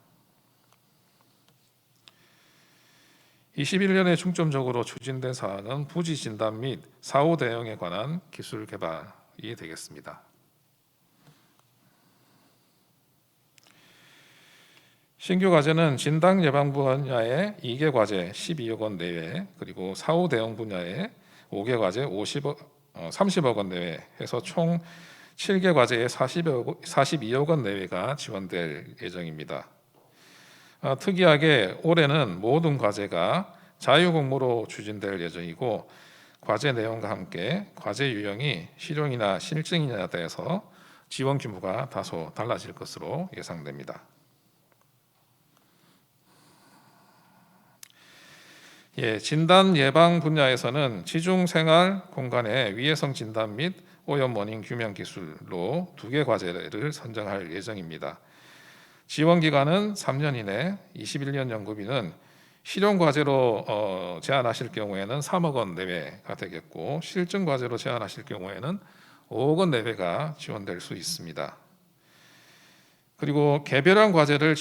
21년에 중점적으로 추진된 사항은 부지 진단 및 사후 대응에 관한 기술 개발이 되겠습니다. 신규 과제는 진단 예방 분야의 2개 과제 12억 원 내외 그리고 사후 대응 분야의 5개 과제 30억 원 내외 해서 총 7개 과제에 42억 원 내외가 지원될 예정입니다. 특이하게 올해는 모든 과제가 자유공모로 추진될 예정이고 과제 내용과 함께 과제 유형이 실용이나 실증이냐에 대해서 지원 규모가 다소 달라질 것으로 예상됩니다. 진단 예방 분야에서는 지중생활 공간의 위해성 진단 및 오염 원인 규명 기술로 2개 과제를 선정할 예정입니다. 지원 기간은 3년 이내, 21년 연구비는 실용 과제로 제안하실 경우에는 3억 원 내외가 되겠고, 실증 과제로 제안하실 경우에는 5억 원 내외가 지원될 수 있습니다. 그리고 개별형 과제로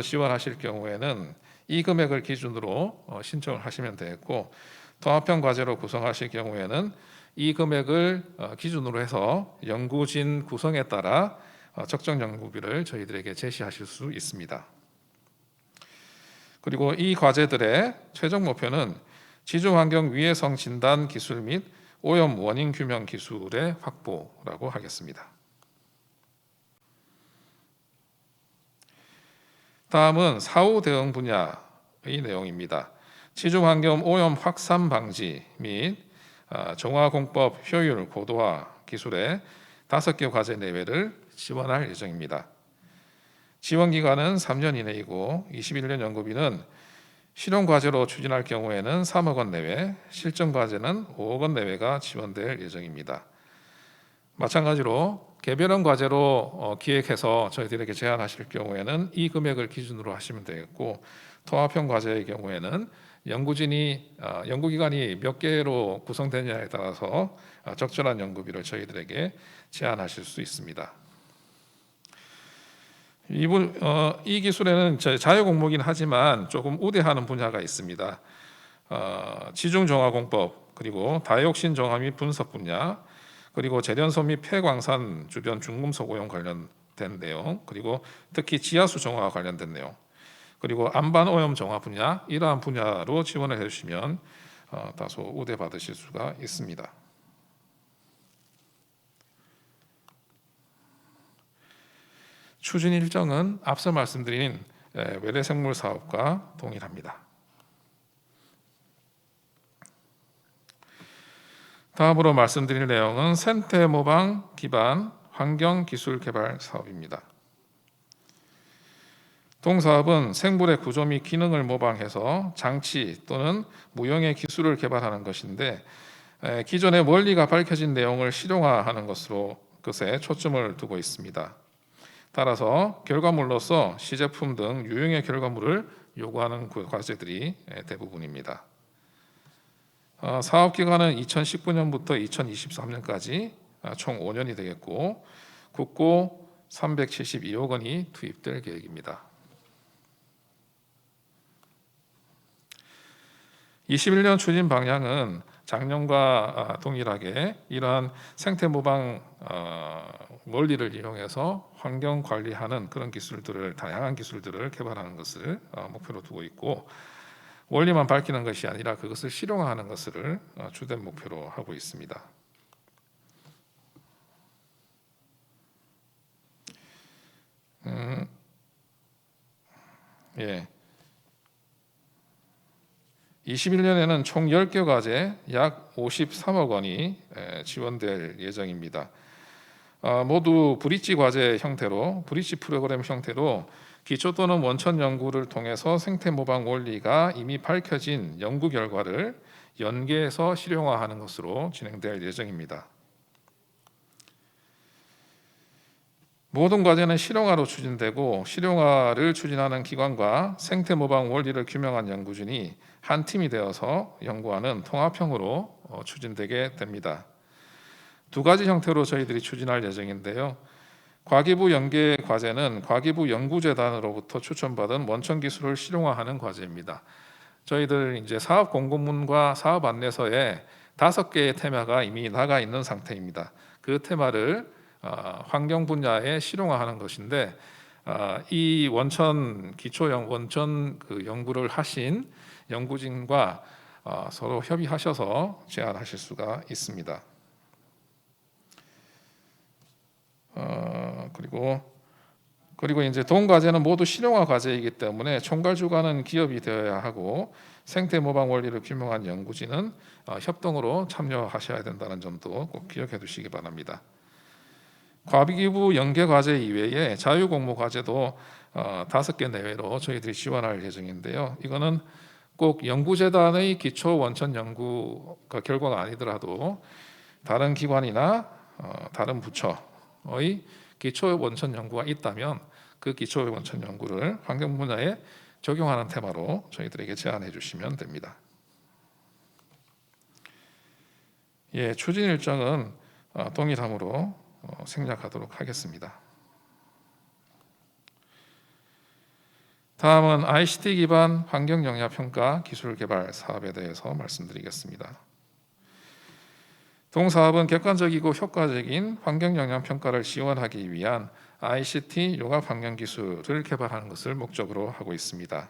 지원하실 경우에는 이 금액을 기준으로 신청을 하시면 되겠고, 통합형 과제로 구성하실 경우에는 이 금액을 기준으로 해서 연구진 구성에 따라 적정 연구비를 저희들에게 제시하실 수 있습니다. 그리고 이 과제들의 최종 목표는 지중환경 위해성 진단 기술 및 오염 원인 규명 기술의 확보라고 하겠습니다. 다음은 사후 대응 분야의 내용입니다. 지중환경 오염 확산 방지 및 정화공법 효율 고도화 기술의 5개 과제 내외를 지원할 예정입니다. 지원 기간은 3년 이내이고 21년 연구비는 실용 과제로 추진할 경우에는 3억 원 내외, 실증 과제는 5억 원 내외가 지원될 예정입니다. 마찬가지로 개별형 과제로 기획해서 저희들에게 제안하실 경우에는 이 금액을 기준으로 하시면 되겠고, 통합형 과제의 경우에는 연구기관이 몇 개로 구성되느냐에 따라서 적절한 연구비를 저희들에게 제안하실 수 있습니다. 이 기술에는 자유 공모긴 하지만 조금 우대하는 분야가 있습니다. 지중정화공법, 그리고 다이옥신 정화 및 분석 분야, 그리고 재련소 및 폐광산 주변 중금속 오염 관련된 내용, 그리고 특히 지하수 정화와 관련된 내용, 그리고 안반 오염 정화 분야, 이러한 분야로 지원을 해주시면 다소 우대받으실 수가 있습니다. 추진 일정은 앞서 말씀드린 외래생물 사업과 동일합니다. 다음으로 말씀드릴 내용은 생태 모방 기반 환경 기술 개발 사업입니다. 동사업은 생물의 구조 및 기능을 모방해서 장치 또는 무형의 기술을 개발하는 것인데, 기존의 원리가 밝혀진 내용을 실용화하는 것에 초점을 두고 있습니다. 따라서 결과물로서 시제품 등 유형의 결과물을 요구하는 과제들이 대부분입니다. 사업 기간은 2019년부터 2023년까지 총 5년이 되겠고, 국고 372억 원이 투입될 계획입니다. 21년 추진 방향은 작년과 동일하게 이러한 생태 모방 원리를 이용해서 환경 관리하는 그런 기술들을, 다양한 기술들을 개발하는 것을 목표로 두고 있고, 원리만 밝히는 것이 아니라 그것을 실용화하는 것을 주된 목표로 하고 있습니다. 예. 21년에는 총 10개 과제 약 53억 원이 지원될 예정입니다. 모두 브릿지 과제 형태로, 브릿지 프로그램 형태로 기초 또는 원천 연구를 통해서 생태 모방 원리가 이미 밝혀진 연구 결과를 연계해서 실용화하는 것으로 진행될 예정입니다. 모든 과제는 실용화로 추진되고, 실용화를 추진하는 기관과 생태 모방 원리를 규명한 연구진이 한 팀이 되어서 연구하는 통합형으로 추진되게 됩니다. 2가지 형태로 저희들이 추진할 예정인데요. 과기부 연계 과제는 과기부 연구재단으로부터 추천받은 원천 기술을 실용화하는 과제입니다. 저희들 이제 사업 공고문과 사업 안내서에 5개의 테마가 이미 나가 있는 상태입니다. 그 테마를 환경 분야에 실용화하는 것인데, 이 원천 그 연구를 하신 연구진과 서로 협의하셔서 제안하실 수가 있습니다. 그리고 이제 동 과제는 모두 실용화 과제이기 때문에 총괄 주관은 기업이 되어야 하고, 생태 모방 원리를 규명한 연구진은 협동으로 참여하셔야 된다는 점도 꼭 기억해 두시기 바랍니다. 과기부 연계 과제 이외에 자유 공모 과제도 5개 내외로 저희들이 지원할 예정인데요. 이거는 꼭 연구재단의 기초 원천 연구가 결과가 아니더라도 다른 기관이나 다른 부처의 기초 원천 연구가 있다면 그 기초 원천 연구를 환경 분야에 적용하는 테마로 저희들에게 제안해 주시면 됩니다. 예, 추진 일정은 동일함으로 생략하도록 하겠습니다. 다음은 ICT 기반 환경 영향 평가 기술 개발 사업에 대해서 말씀드리겠습니다. 동사업은 객관적이고 효과적인 환경 영향 평가를 지원하기 위한 ICT 융합 환경 기술을 개발하는 것을 목적으로 하고 있습니다.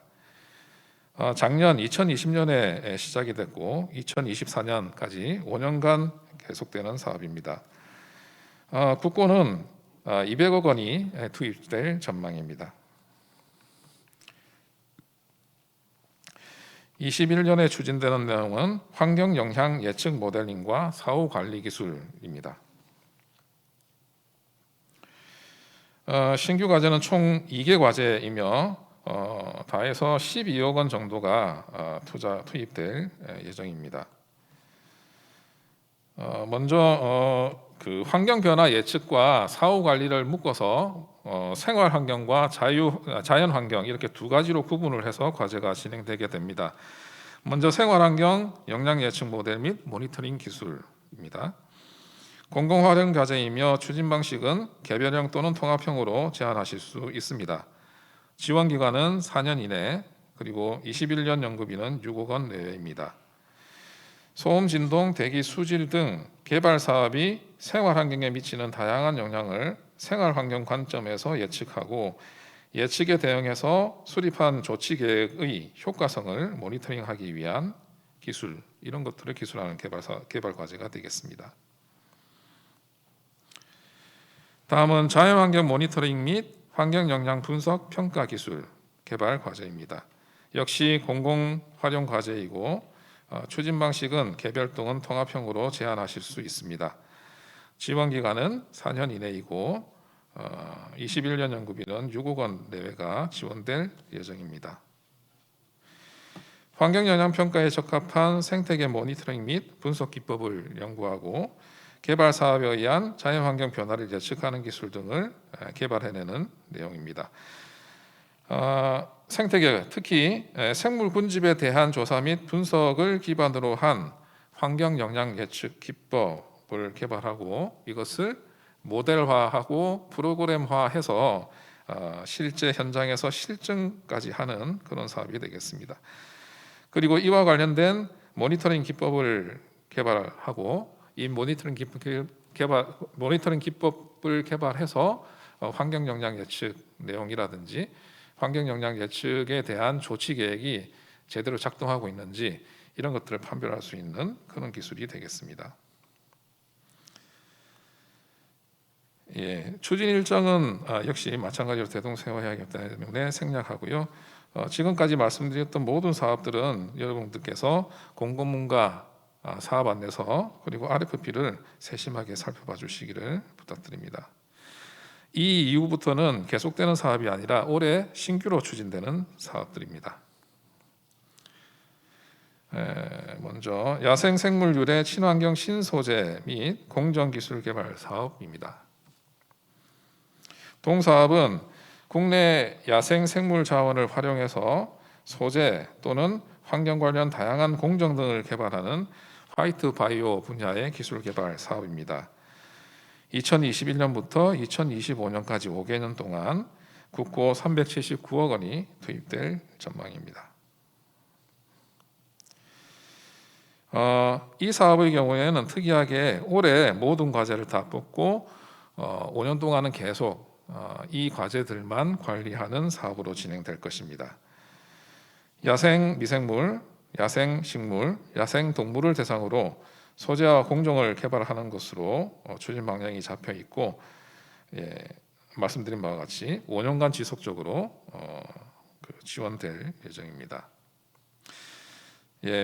작년 2020년에 시작이 됐고 2024년까지 5년간 계속되는 사업입니다. 국고는 200억 원이 투입될 전망입니다. 21년에 추진되는 내용은 환경 영향 예측 모델링과 사후 관리 기술입니다. 신규 과제는 총 2개 과제이며 다 해서 12억 원 정도가 투입될 예정입니다. 먼저 그 환경 변화 예측과 사후 관리를 묶어서 생활 환경과 자연 환경 이렇게 두 가지로 구분을 해서 과제가 진행되게 됩니다. 먼저 생활 환경 영향 예측 모델 및 모니터링 기술입니다. 공공 활용 과제이며 추진 방식은 개별형 또는 통합형으로 제안하실 수 있습니다. 지원 기간은 4년 이내, 그리고 21년 연구비는 6억 원 내외입니다. 소음, 진동, 대기, 수질 등 개발 사업이 생활 환경에 미치는 다양한 영향을 생활 환경 관점에서 예측하고 예측에 대응해서 수립한 조치 계획의 효과성을 모니터링하기 위한 기술, 이런 것들을 기술하는 개발 과제가 되겠습니다. 다음은 자연환경 모니터링 및 환경 영향 분석 평가 기술 개발 과제입니다. 역시 공공 활용 과제이고 추진 방식은 개별 또는 통합형으로 제안하실 수 있습니다. 지원 기간은 4년 이내이고 21년 연구비는 6억 원 내외가 지원될 예정입니다. 환경 영향 평가에 적합한 생태계 모니터링 및 분석 기법을 연구하고 개발 사업에 의한 자연환경 변화를 예측하는 기술 등을 개발해내는 내용입니다. 생태계, 특히 생물 군집에 대한 조사 및 분석을 기반으로 한 환경 영향 예측 기법을 개발하고 이것을 모델화하고 프로그램화해서 실제 현장에서 실증까지 하는 그런 사업이 되겠습니다. 그리고 이와 관련된 모니터링 기법을 개발하고 이 모니터링 기법을 개발해서 환경 영향 예측 내용이라든지 환경 영향 예측에 대한 조치 계획이 제대로 작동하고 있는지 이런 것들을 판별할 수 있는 그런 기술이 되겠습니다. 예, 추진 일정은 역시 마찬가지로 대동소이하기 때문에 생략하고요. 지금까지 말씀드렸던 모든 사업들은 여러분들께서 공고문과 사업 안내서 그리고 RFP를 세심하게 살펴봐 주시기를 부탁드립니다. 이 이후부터는 계속되는 사업이 아니라 올해 신규로 추진되는 사업들입니다. 먼저 야생생물 유래 친환경 신소재 및 공정기술 개발 사업입니다. 동사업은 국내 야생생물 자원을 활용해서 소재 또는 환경 관련 다양한 공정 등을 개발하는 화이트 바이오 분야의 기술 개발 사업입니다. 2021년부터 2025년까지 5개년 동안 국고 379억 원이 투입될 전망입니다. 이 사업의 경우에는 특이하게 올해 모든 과제를 다 뽑고 5년 동안은 계속 이 과제들만 관리하는 사업으로 진행될 것입니다. 야생 미생물, 야생 식물, 야생 동물을 대상으로 소재와 공정을 개발하는 것으로 추진 방향이 잡혀 있고, 말씀드린 바와 같이 5년간 지속적으로 지원될 예정입니다.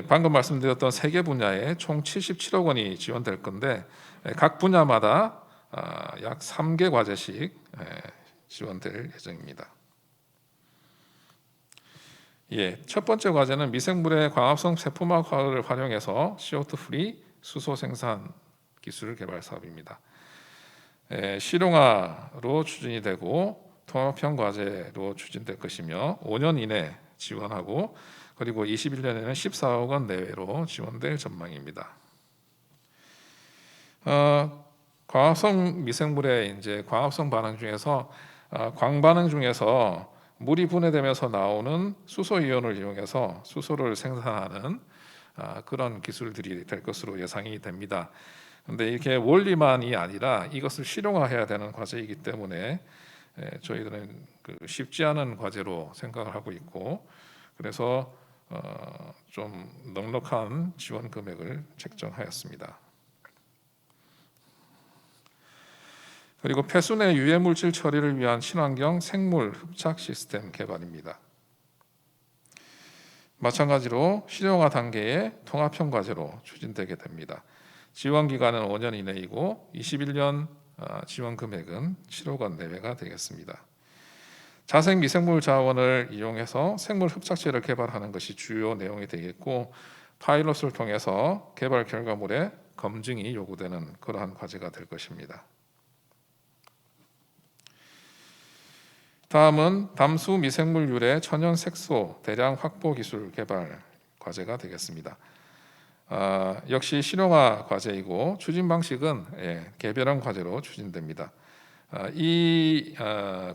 방금 말씀드렸던 3개 분야에 총 77억 원이 지원될 건데 각 분야마다 약 3개 과제씩 지원될 예정입니다. 예, 첫 번째 과제는 미생물의 광합성 세포막화를 활용해서 CO2 프리 수소 생산 기술 개발 사업입니다. 실용화로 추진이 되고 통합형 과제로 추진될 것이며 5년 이내 지원하고 그리고 21년에는 14억 원 내외로 지원될 전망입니다. 광합성 미생물의 이제 광합성 반응 중에서 광반응 중에서 물이 분해되면서 나오는 수소 이온을 이용해서 수소를 생산하는 그런 기술들이 될 것으로 예상이 됩니다. 그런데 이렇게 원리만이 아니라 이것을 실용화해야 되는 과제이기 때문에 저희들은 쉽지 않은 과제로 생각을 하고 있고 그래서 좀 넉넉한 지원 금액을 책정하였습니다. 그리고 폐수내 유해 물질 처리를 위한 친환경 생물 흡착 시스템 개발입니다. 마찬가지로 실용화 단계의 통합형 과제로 추진되게 됩니다. 지원 기간은 5년 이내이고 21년 지원 금액은 7억 원 내외가 되겠습니다. 자생 미생물 자원을 이용해서 생물 흡착제를 개발하는 것이 주요 내용이 되겠고 파일럿을 통해서 개발 결과물의 검증이 요구되는 그러한 과제가 될 것입니다. 다음은 담수 미생물 유래 천연 색소 대량 확보 기술 개발 과제가 되겠습니다. 역시 실용화 과제이고 추진 방식은 개별형 과제로 추진됩니다. 이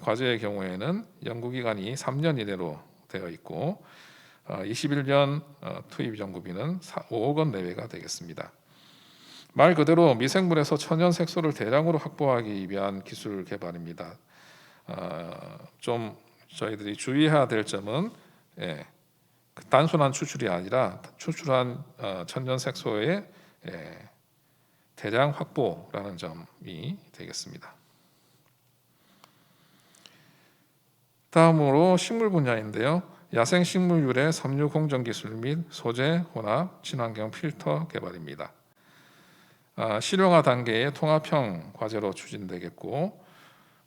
과제의 경우에는 연구기간이 3년 이내로 되어 있고 21년 투입 연구비는 5억 원 내외가 되겠습니다. 말 그대로 미생물에서 천연 색소를 대량으로 확보하기 위한 기술 개발입니다. 좀 저희들이 주의해야 될 점은 단순한 추출이 아니라 추출한 천연 색소의 대량 확보라는 점이 되겠습니다. 다음으로 식물 분야인데요. 야생 식물 유래 섬유 공정 기술 및 소재 혼합 친환경 필터 개발입니다. 실용화 단계의 통합형 과제로 추진되겠고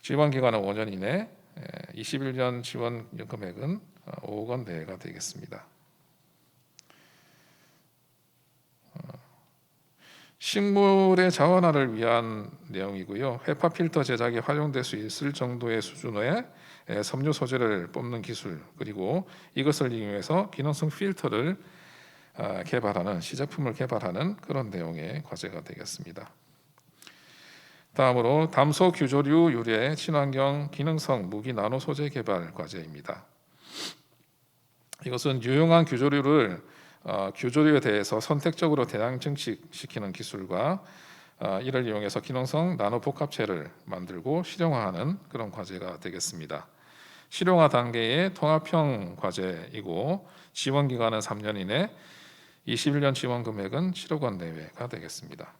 지원 기간은 5년 이내, 21년 지원 금액은 5억 원 내외가 되겠습니다. 식물의 자원화를 위한 내용이고요. 헤파 필터 제작에 활용될 수 있을 정도의 수준의 섬유 소재를 뽑는 기술 그리고 이것을 이용해서 기능성 필터를 개발하는 시제품을 개발하는 그런 내용의 과제가 되겠습니다. 다음으로 담소 규조류 유래 친환경 기능성 무기 나노 소재 개발 과제입니다. 이것은 유용한 규조류를 규조류에 대해서 선택적으로 대량 증식시키는 기술과 이를 이용해서 기능성 나노 복합체를 만들고 실용화하는 그런 과제가 되겠습니다. 실용화 단계의 통합형 과제이고 지원 기간은 3년 이내, 21년 지원 금액은 7억 원 내외가 되겠습니다.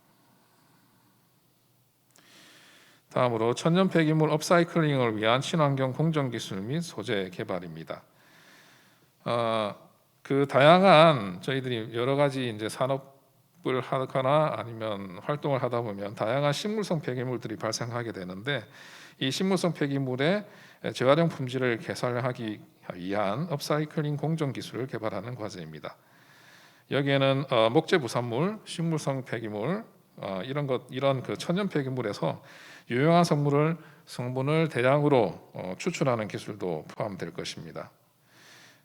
다음으로 천연 폐기물 업사이클링을 위한 친환경 공정 기술 및 소재 개발입니다. 그 다양한 저희들이 여러 가지 이제 산업을 하거나 아니면 활동을 하다 보면 다양한 식물성 폐기물들이 발생하게 되는데 이 식물성 폐기물의 재활용 품질을 개선하기 위한 업사이클링 공정 기술을 개발하는 과제입니다. 여기에는 목재 부산물, 식물성 폐기물 이런 그 천연 폐기물에서 유용한 성분을 대량으로 추출하는 기술도 포함될 것입니다.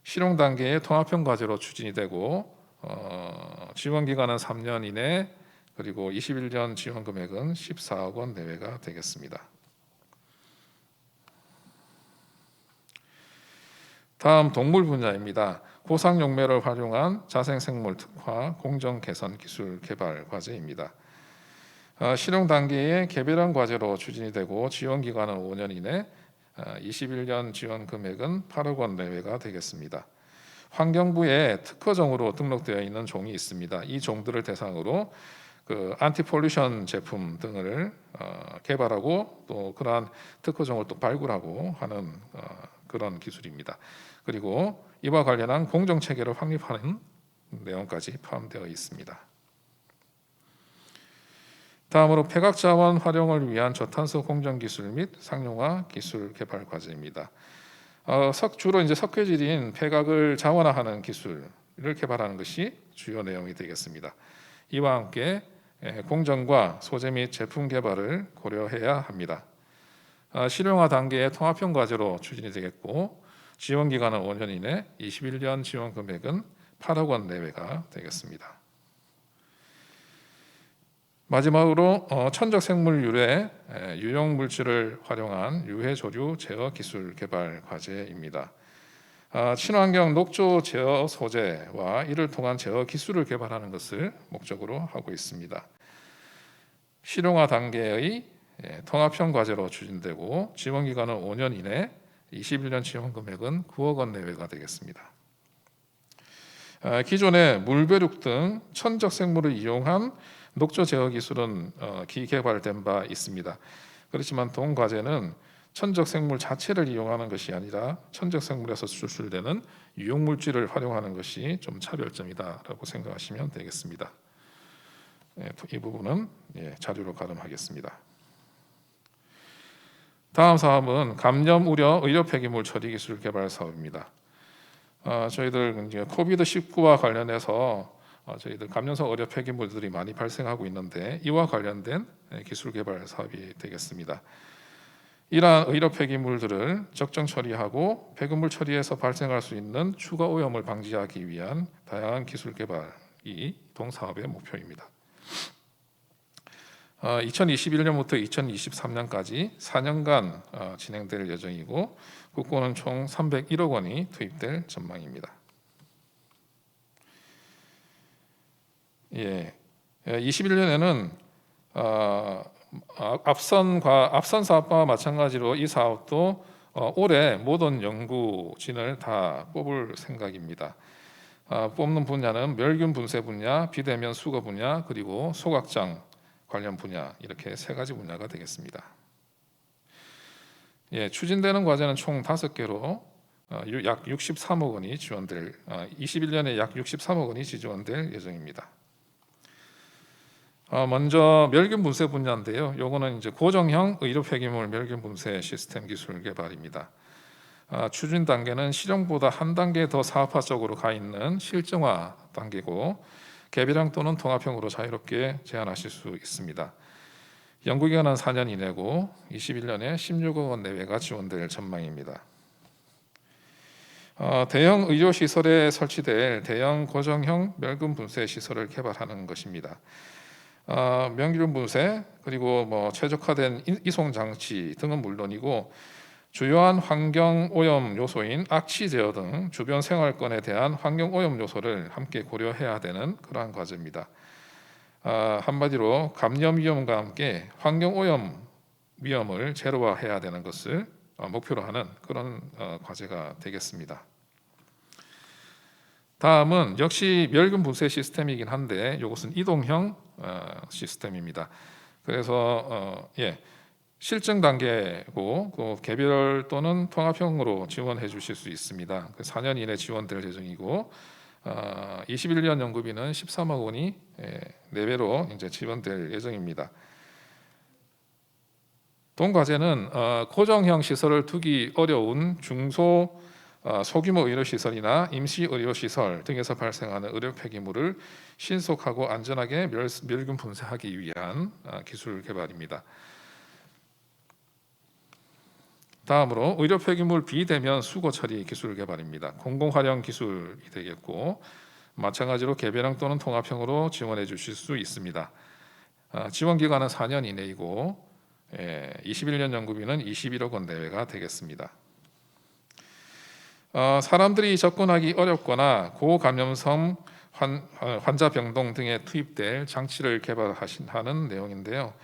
실용 단계의 통합형 과제로 추진이 되고 지원 기간은 3년 이내 그리고 21년 지원 금액은 14억 원 내외가 되겠습니다. 다음 동물 분야입니다. 고상 용매를 활용한 자생생물 특화 공정 개선 기술 개발 과제입니다. 실용 단계의 개별형 과제로 추진이 되고 지원 기간은 5년 이내, 21년 지원 금액은 8억 원 내외가 되겠습니다. 환경부에 특허종으로 등록되어 있는 종이 있습니다. 이 종들을 대상으로 그 안티폴루션 제품 등을 개발하고 또 그러한 특허종을 또 발굴하고 하는 그런 기술입니다. 그리고 이와 관련한 공정 체계를 확립하는 내용까지 포함되어 있습니다. 다음으로 폐각 자원 활용을 위한 저탄소 공정 기술 및 상용화 기술 개발 과제입니다. 주로 이제 석회질인 폐각을 자원화하는 기술을 개발하는 것이 주요 내용이 되겠습니다. 이와 함께 공정과 소재 및 제품 개발을 고려해야 합니다. 실용화 단계의 통합형 과제로 추진이 되겠고 지원 기간은 5년 이내, 21년 지원 금액은 8억 원 내외가 되겠습니다. 마지막으로 천적 생물 유래 유용 물질을 활용한 유해 조류 제어 기술 개발 과제입니다. 친환경 녹조 제어 소재와 이를 통한 제어 기술을 개발하는 것을 목적으로 하고 있습니다. 실용화 단계의 통합형 과제로 추진되고 지원 기간은 5년 이내, 21년 지원 금액은 9억 원 내외가 되겠습니다. 기존의 물벼룩 등 천적 생물을 이용한 녹조 제어 기술은 기개발된 바 있습니다. 그렇지만 동 과제는 천적 생물 자체를 이용하는 것이 아니라 천적 생물에서 추출되는 유용 물질을 활용하는 것이 좀 차별점이다라고 생각하시면 되겠습니다. 이 부분은 자료로 가름하겠습니다. 다음 사업은 감염 우려 의료 폐기물 처리 기술 개발 사업입니다. 저희들 이제 코비드-19와 관련해서 저희들 감염성 의료 폐기물들이 많이 발생하고 있는데 이와 관련된 기술 개발 사업이 되겠습니다. 이러한 의료 폐기물들을 적정 처리하고 폐기물 처리에서 발생할 수 있는 추가 오염을 방지하기 위한 다양한 기술 개발이 동 사업의 목표입니다. 2021년부터 2023년까지 4년간 진행될 예정이고 국고는 총 301억 원이 투입될 전망입니다. 21년에는 앞선 사업과 마찬가지로 이 사업도 올해 모든 연구진을 다 뽑을 생각입니다. 뽑는 분야는 멸균 분쇄 분야, 비대면 수거 분야, 그리고 소각장 관련 분야 이렇게 세 가지 분야가 되겠습니다. 추진되는 과제는 총 5개로 약 63억 원이 지원될 21년에 약 63억 원이 지원될 예정입니다. 먼저 멸균 분쇄 분야인데요. 요거는 이제 고정형 의료 폐기물 멸균 분쇄 시스템 기술 개발입니다. 추진 단계는 실용보다 한 단계 더 사업화적으로 가 있는 실증화 단계고 개별형 또는 통합형으로 자유롭게 제한하실 수 있습니다. 연구기간은 4년 이내고 21년에 16억 원 내외가 지원될 전망입니다. 대형 의료시설에 설치될 대형 고정형 멸균 분쇄 시설을 개발하는 것입니다. 멸균 분쇄 그리고 최적화된 이송 장치 등은 물론이고 주요한 환경 오염 요소인 악취 제어 등 주변 생활권에 대한 환경 오염 요소를 함께 고려해야 되는 그러한 과제입니다. 한마디로 감염 위험과 함께 환경 오염 위험을 제로화해야 되는 것을 목표로 하는 그런 과제가 되겠습니다. 다음은 역시 멸균 분쇄 시스템이긴 한데 이것은 이동형 시스템입니다. 그래서 실증 단계고 개별 또는 통합형으로 지원해 주실 수 있습니다. 4년 이내 지원될 예정이고 21년 연구비는 13억 원이 내외로 이제 지원될 예정입니다. 동 과제는 고정형 시설을 두기 어려운 중소 소규모 의료시설이나 임시의료시설 등에서 발생하는 의료 폐기물을 신속하고 안전하게 멸균 분쇄하기 위한 기술 개발입니다. 다음으로 의료 폐기물 비대면 수거 처리 기술 개발입니다. 공공활용 기술이 되겠고 마찬가지로 개별형 또는 통합형으로 지원해 주실 수 있습니다. 지원 기간은 4년 이내이고 21년 연구비는 21억 원 내외가 되겠습니다. 사람들이 접근하기 어렵거나 고감염성 환자 병동 등에 투입될 장치를 개발하는 내용인데요.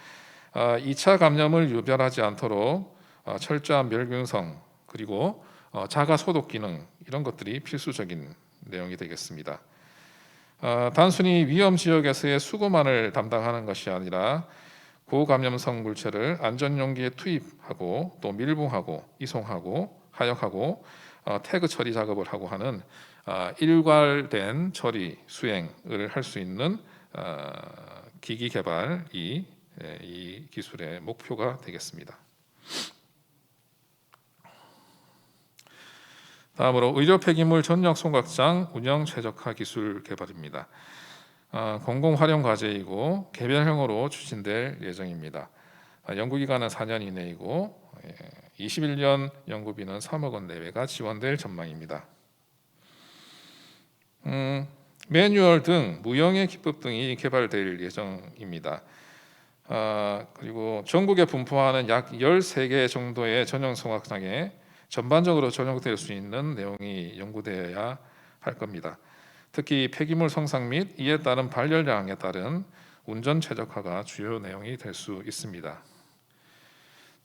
2차 감염을 유발하지 않도록 철저한 멸균성 그리고 자가 소독 기능 이런 것들이 필수적인 내용이 되겠습니다. 단순히 위험 지역에서의 수거만을 담당하는 것이 아니라 고감염성 물체를 안전 용기에 투입하고 또 밀봉하고 이송하고 하역하고 태그 처리 작업을 하고 하는 일괄된 처리 수행을 할 수 있는 기기 개발이 이 기술의 목표가 되겠습니다. 다음으로 의료 폐기물 전력 소각장 운영 최적화 기술 개발입니다. 공공 활용 과제이고 개별형으로 추진될 예정입니다. 연구기간은 4년 이내이고 21년 연구비는 3억 원 내외가 지원될 전망입니다. 매뉴얼 등 무형의 기법 등이 개발될 예정입니다. 그리고 전국에 분포하는 약 13개 정도의 전용 소각장에 전반적으로 전용될 수 있는 내용이 연구되어야 할 겁니다. 특히 폐기물 성상 및 이에 따른 발열량에 따른 운전 최적화가 주요 내용이 될 수 있습니다.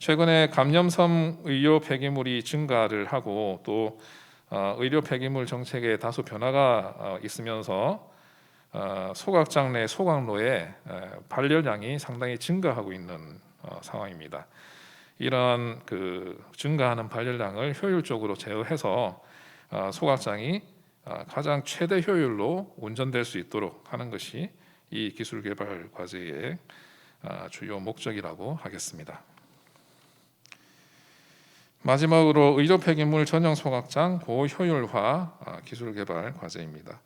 최근에 감염성 의료 폐기물이 증가를 하고 또 의료 폐기물 정책에 다소 변화가 있으면서 소각장 내 소각로의 발열량이 상당히 증가하고 있는 상황입니다. 이러한 증가하는 발열량을 효율적으로 제어해서 소각장이 가장 최대 효율로 운전될 수 있도록 하는 것이 이 기술 개발 과제의 주요 목적이라고 하겠습니다. 마지막으로 의료 폐기물 전용 소각장 고효율화 기술 개발 과제입니다.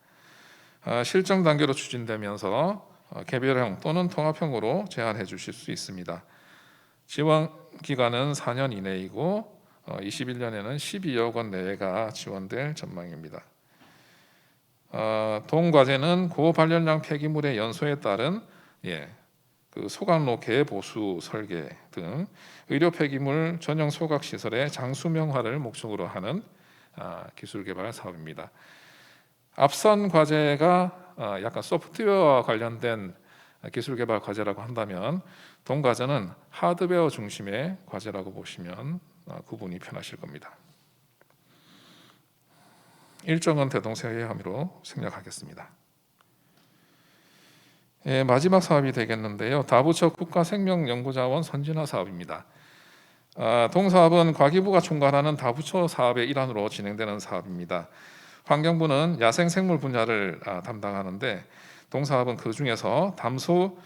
실정 단계로 추진되면서 개별형 또는 통합형으로 제한해 주실 수 있습니다. 지원 기간은 4년 이내이고 21년에는 12억 원 내외가 지원될 전망입니다. 동과제는 고발열량 폐기물의 연소에 따른 소각로 개보수 설계 등 의료 폐기물 전용 소각 시설의 장수명화를 목적으로 하는 기술 개발 사업입니다. 앞선 과제가 약간 소프트웨어와 관련된 기술 개발 과제라고 한다면 동과제는 하드웨어 중심의 과제라고 보시면 구분이 편하실 겁니다. 일정은 대동소이의 함의로 생략하겠습니다. 마지막 사업이 되겠는데요. 다부처 국가생명연구자원 선진화 사업입니다. 동사업은 과기부가 총괄하는 다부처 사업의 일환으로 진행되는 사업입니다. 환경부는 야생생물 분야를 담당하는데 동사업은 그 중에서 담수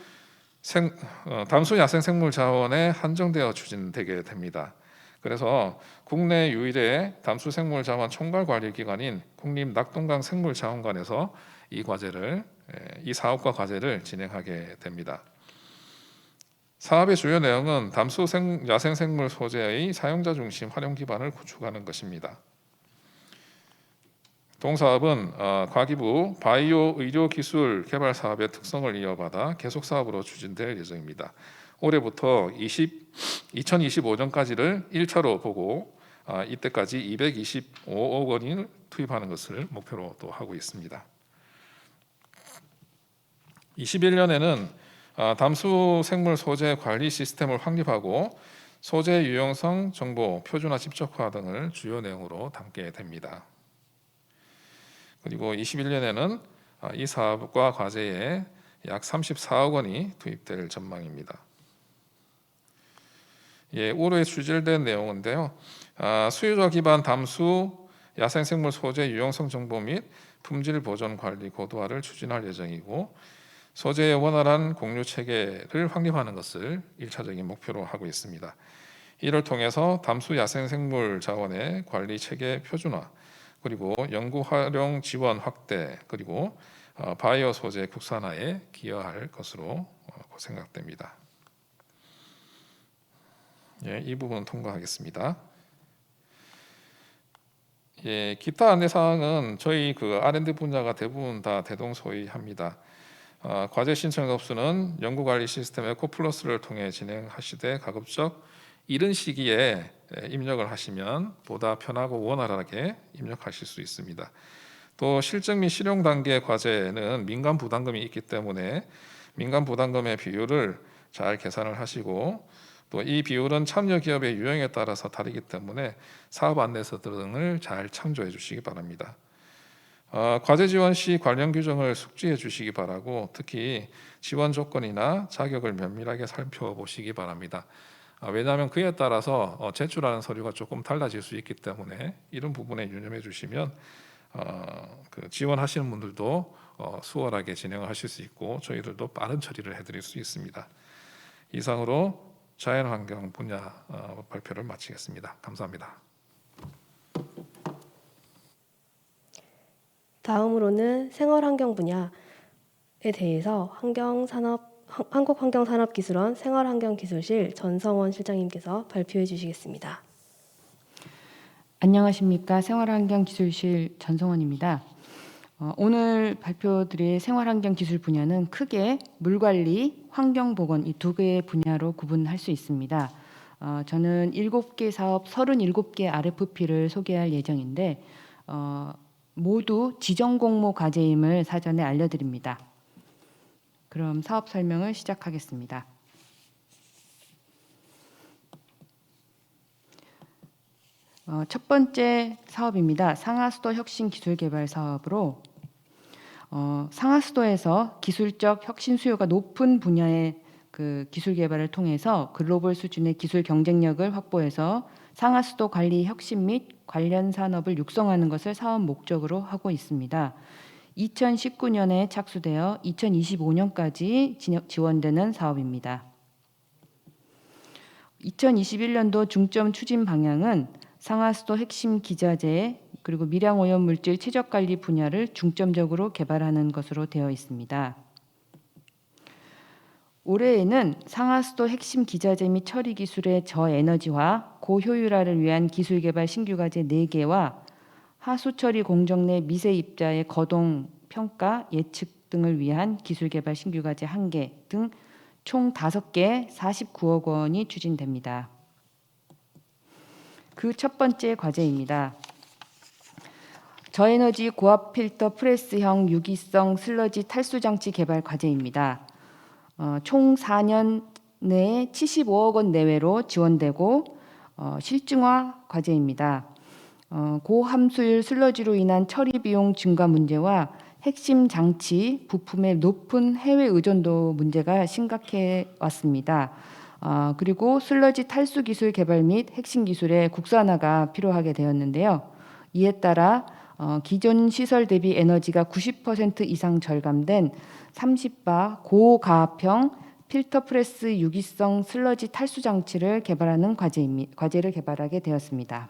야생생물 자원에 한정되어 추진되게 됩니다. 그래서 국내 유일의 담수생물 자원 총괄 관리 기관인 국립낙동강 생물자원관에서 이 사업과 과제를 진행하게 됩니다. 사업의 주요 내용은 담수 야생생물 소재의 사용자 중심 활용 기반을 구축하는 것입니다. 동사업은 과기부 바이오 의료 기술 개발 사업의 특성을 이어받아 계속 사업으로 추진될 예정입니다. 올해부터 2025년까지를 1차로 보고 이때까지 225억 원을 투입하는 것을 목표로 또 하고 있습니다. 21년에는 담수 생물 소재 관리 시스템을 확립하고 소재 유용성 정보 표준화 집적화 등을 주요 내용으로 담게 됩니다. 그리고 21년에는 이 사업과 과제에 약 34억 원이 투입될 전망입니다. 올해 추진된 내용인데요. 수요자 기반 담수 야생생물 소재 유용성 정보 및 품질 보존 관리 고도화를 추진할 예정이고 소재의 원활한 공유 체계를 확립하는 것을 1차적인 목표로 하고 있습니다. 이를 통해서 담수 야생생물 자원의 관리 체계 표준화, 그리고 연구 활용 지원 확대, 그리고 바이오 소재 국산화에 기여할 것으로 생각됩니다. 이 부분은 통과하겠습니다. 기타 안내 사항은 저희 R&D 분야가 대부분 다 대동소이합니다. 과제 신청 접수는 연구관리 시스템 에코플러스를 통해 진행하시되 가급적 이른 시기에 입력을 하시면 보다 편하고 원활하게 입력하실 수 있습니다. 또 실증 및 실용 단계 과제는 민간 부담금이 있기 때문에 민간 부담금의 비율을 잘 계산을 하시고 또 이 비율은 참여 기업의 유형에 따라서 다르기 때문에 사업 안내서 등을 잘 참조해 주시기 바랍니다. 과제 지원 시 관련 규정을 숙지해 주시기 바라고 특히 지원 조건이나 자격을 면밀하게 살펴보시기 바랍니다. 왜냐하면 그에 따라서 제출하는 서류가 조금 달라질 수 있기 때문에 이런 부분에 유념해 주시면 지원하시는 분들도 수월하게 진행을 하실 수 있고 저희들도 빠른 처리를 해드릴 수 있습니다. 이상으로 자연환경 분야 발표를 마치겠습니다. 감사합니다. 다음으로는 생활환경 분야에 대해서 한국환경산업기술원 생활환경기술실 전성원 실장님께서 발표해 주시겠습니다. 안녕하십니까. 생활환경기술실 전성원입니다. 오늘 발표드릴 생활환경기술 분야는 크게 물관리, 환경보건 이 두 개의 분야로 구분할 수 있습니다. 저는 7개 사업 37개 RFP를 소개할 예정인데 모두 지정공모 과제임을 사전에 알려드립니다. 그럼 사업 설명을 시작하겠습니다. 첫 번째 사업입니다. 상하수도 혁신기술개발 사업으로 상하수도에서 기술적 혁신 수요가 높은 분야의 그 기술 개발을 통해서 글로벌 수준의 기술 경쟁력을 확보해서 상하수도 관리 혁신 및 관련 산업을 육성하는 것을 사업 목적으로 하고 있습니다. 2019년에 착수되어 2025년까지 지원되는 사업입니다. 2021년도 중점 추진 방향은 상하수도 핵심 기자재 그리고 밀양오염물질 최적관리 분야를 중점적으로 개발하는 것으로 되어 있습니다. 올해에는 상하수도 핵심 기자재 및 처리 기술의 저에너지화, 고효율화를 위한 기술 개발 신규 과제 4개와 하수 처리 공정 내 미세 입자의 거동 평가 예측 등을 위한 기술 개발 신규 과제 1개 등 총 5개 49억 원이 추진됩니다. 그 첫 번째 과제입니다. 저에너지 고압 필터 프레스형 유기성 슬러지 탈수 장치 개발 과제입니다. 총 4년 내에 75억 원 내외로 지원되고 실증화 과제입니다. 고함수율 슬러지로 인한 처리 비용 증가 문제와 핵심 장치 부품의 높은 해외 의존도 문제가 심각해 왔습니다. 그리고 슬러지 탈수 기술 개발 및 핵심 기술의 국산화가 필요하게 되었는데요. 이에 따라 기존 시설 대비 에너지가 90% 이상 절감된 30바 고가압형 필터 프레스 유기성 슬러지 탈수 장치를 개발하는 과제를 개발하게 되었습니다.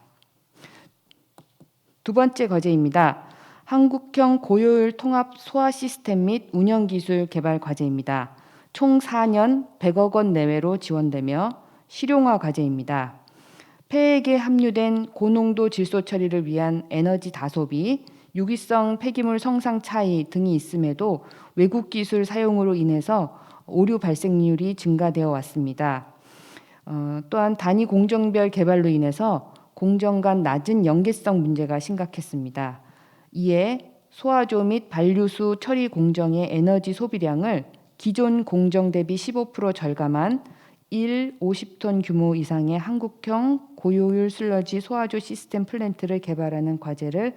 두 번째 과제입니다. 한국형 고효율 통합 소화 시스템 및 운영 기술 개발 과제입니다. 총 4년 100억 원 내외로 지원되며 실용화 과제입니다. 폐액에 함유된 고농도 질소 처리를 위한 에너지 다소비, 유기성 폐기물 성상 차이 등이 있음에도 외국 기술 사용으로 인해서 오류 발생률이 증가되어 왔습니다. 또한 단위 공정별 개발로 인해서 공정 간 낮은 연계성 문제가 심각했습니다. 이에 소화조 및 반류수 처리 공정의 에너지 소비량을 기존 공정 대비 15% 절감한 50톤 규모 이상의 한국형 고효율 슬러지 소화조 시스템 플랜트를 개발하는 과제를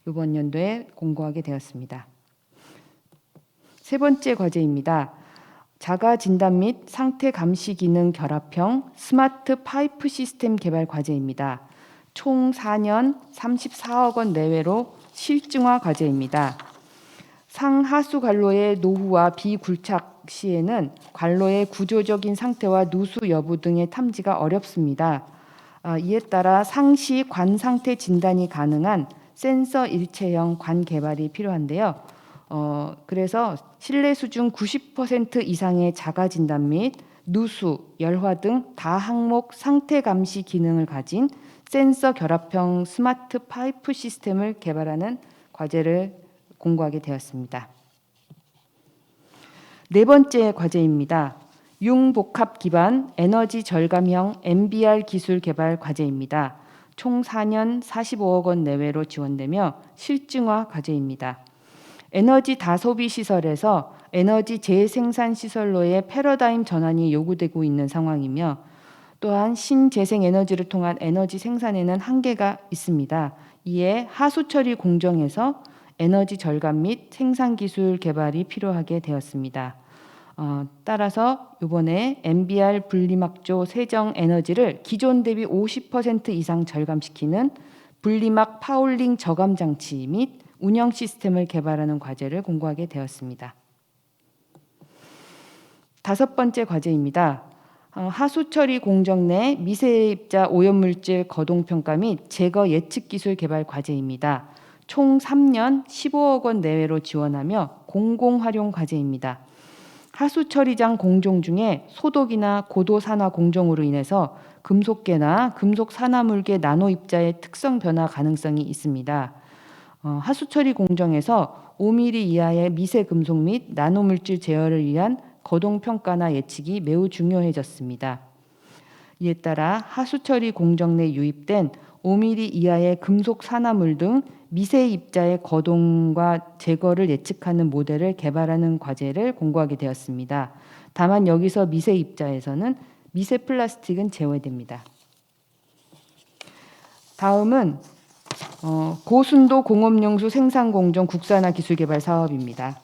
이번 연도에 공고하게 되었습니다. 세 번째 과제입니다. 자가 진단 및 상태 감시 기능 결합형 스마트 파이프 시스템 개발 과제입니다. 총 4년 34억 원 내외로 실증화 과제입니다. 상하수 관로의 노후와 비굴착 시에는 관로의 구조적인 상태와 누수 여부 등의 탐지가 어렵습니다. 이에 따라 상시 관 상태 진단이 가능한 센서 일체형 관 개발이 필요한데요. 그래서 실내 수준 90% 이상의 자가 진단 및 누수, 열화 등 다항목 상태 감시 기능을 가진 센서 결합형 스마트 파이프 시스템을 개발하는 과제를 공고하게 되었습니다. 네 번째 과제입니다. 융복합 기반 에너지 절감형 MBR 기술 개발 과제입니다. 총 4년 45억 원 내외로 지원되며 실증화 과제입니다. 에너지 다소비 시설에서 에너지 재생산 시설로의 패러다임 전환이 요구되고 있는 상황이며 또한 신재생 에너지를 통한 에너지 생산에는 한계가 있습니다. 이에 하수 처리 공정에서 에너지 절감 및 생산 기술 개발이 필요하게 되었습니다. 따라서 이번에 MBR 분리막조 세정 에너지를 기존 대비 50% 이상 절감시키는 분리막 파울링 저감 장치 및 운영 시스템을 개발하는 과제를 공고하게 되었습니다. 다섯 번째 과제입니다. 하수 처리 공정 내 미세입자 오염물질 거동 평가 및 제거 예측 기술 개발 과제입니다. 총 3년 15억 원 내외로 지원하며 공공활용 과제입니다. 하수처리장 공정 중에 소독이나 고도산화 공정으로 인해서 금속계나 금속산화물계 나노입자의 특성 변화 가능성이 있습니다. 하수처리 공정에서 5mm 이하의 미세 금속 및 나노물질 제어를 위한 거동평가나 예측이 매우 중요해졌습니다. 이에 따라 하수처리 공정 내 유입된 5mm 이하의 금속 산화물 등 미세 입자의 거동과 제거를 예측하는 모델을 개발하는 과제를 공고하게 되었습니다. 다만 여기서 미세 입자에서는 미세 플라스틱은 제외됩니다. 다음은 고순도 공업용수 생산공정 국산화 기술개발 사업입니다.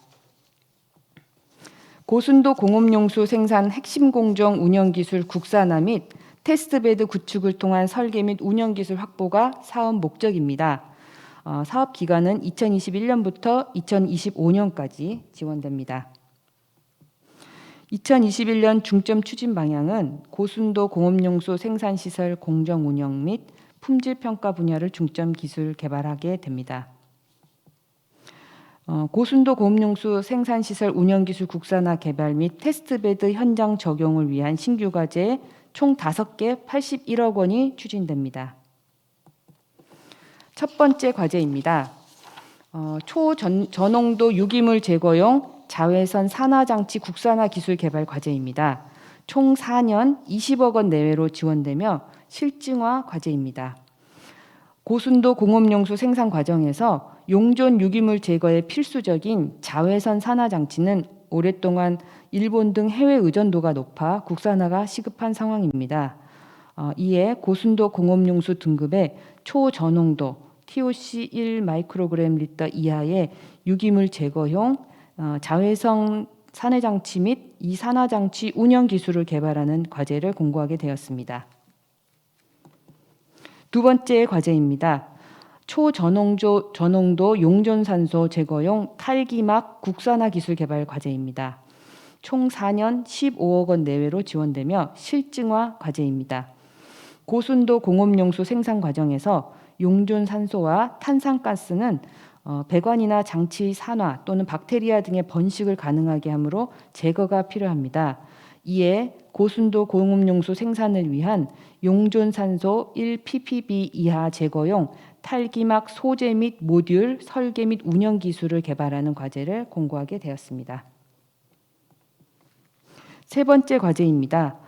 고순도 공업용수 생산 핵심 공정 운영기술 국산화 및 테스트베드 구축을 통한 설계 및 운영기술 확보가 사업 목적입니다. 사업 기간은 2021년부터 2025년까지 지원됩니다. 2021년 중점 추진 방향은 고순도 공업용수 생산시설 공정 운영 및 품질 평가 분야를 중점 기술 개발하게 됩니다. 고순도 공업용수 생산시설 운영기술 국산화 개발 및 테스트베드 현장 적용을 위한 신규 과제 총 5개 81억 원이 추진됩니다. 첫 번째 과제입니다. 초저농도 유기물 제거용 자외선 산화장치 국산화 기술 개발 과제입니다. 총 4년 20억 원 내외로 지원되며 실증화 과제입니다. 고순도 공업용수 생산 과정에서 용존 유기물 제거에 필수적인 자외선 산화장치는 오랫동안 일본 등 해외 의존도가 높아 국산화가 시급한 상황입니다. 이에 고순도 공업용수 등급의 초저농도 TOC 1 마이크로그램 리터 이하의 유기물 제거용 자외선 산해장치 및 이산화장치 운영 기술을 개발하는 과제를 공고하게 되었습니다. 두 번째 과제입니다. 초저농도 용존산소 제거용 탈기막 국산화 기술 개발 과제입니다. 총 4년 15억 원 내외로 지원되며 실증화 과제입니다. 고순도 공업용수 생산 과정에서 용존산소와 탄산가스는 배관이나 장치 산화 또는 박테리아 등의 번식을 가능하게 하므로 제거가 필요합니다. 이에 고순도 공업용수 생산을 위한 용존산소 1ppb 이하 제거용 탈기막 소재 및 모듈 설계 및 운영 기술을 개발하는 과제를 공고하게 되었습니다. 세 번째 과제입니다.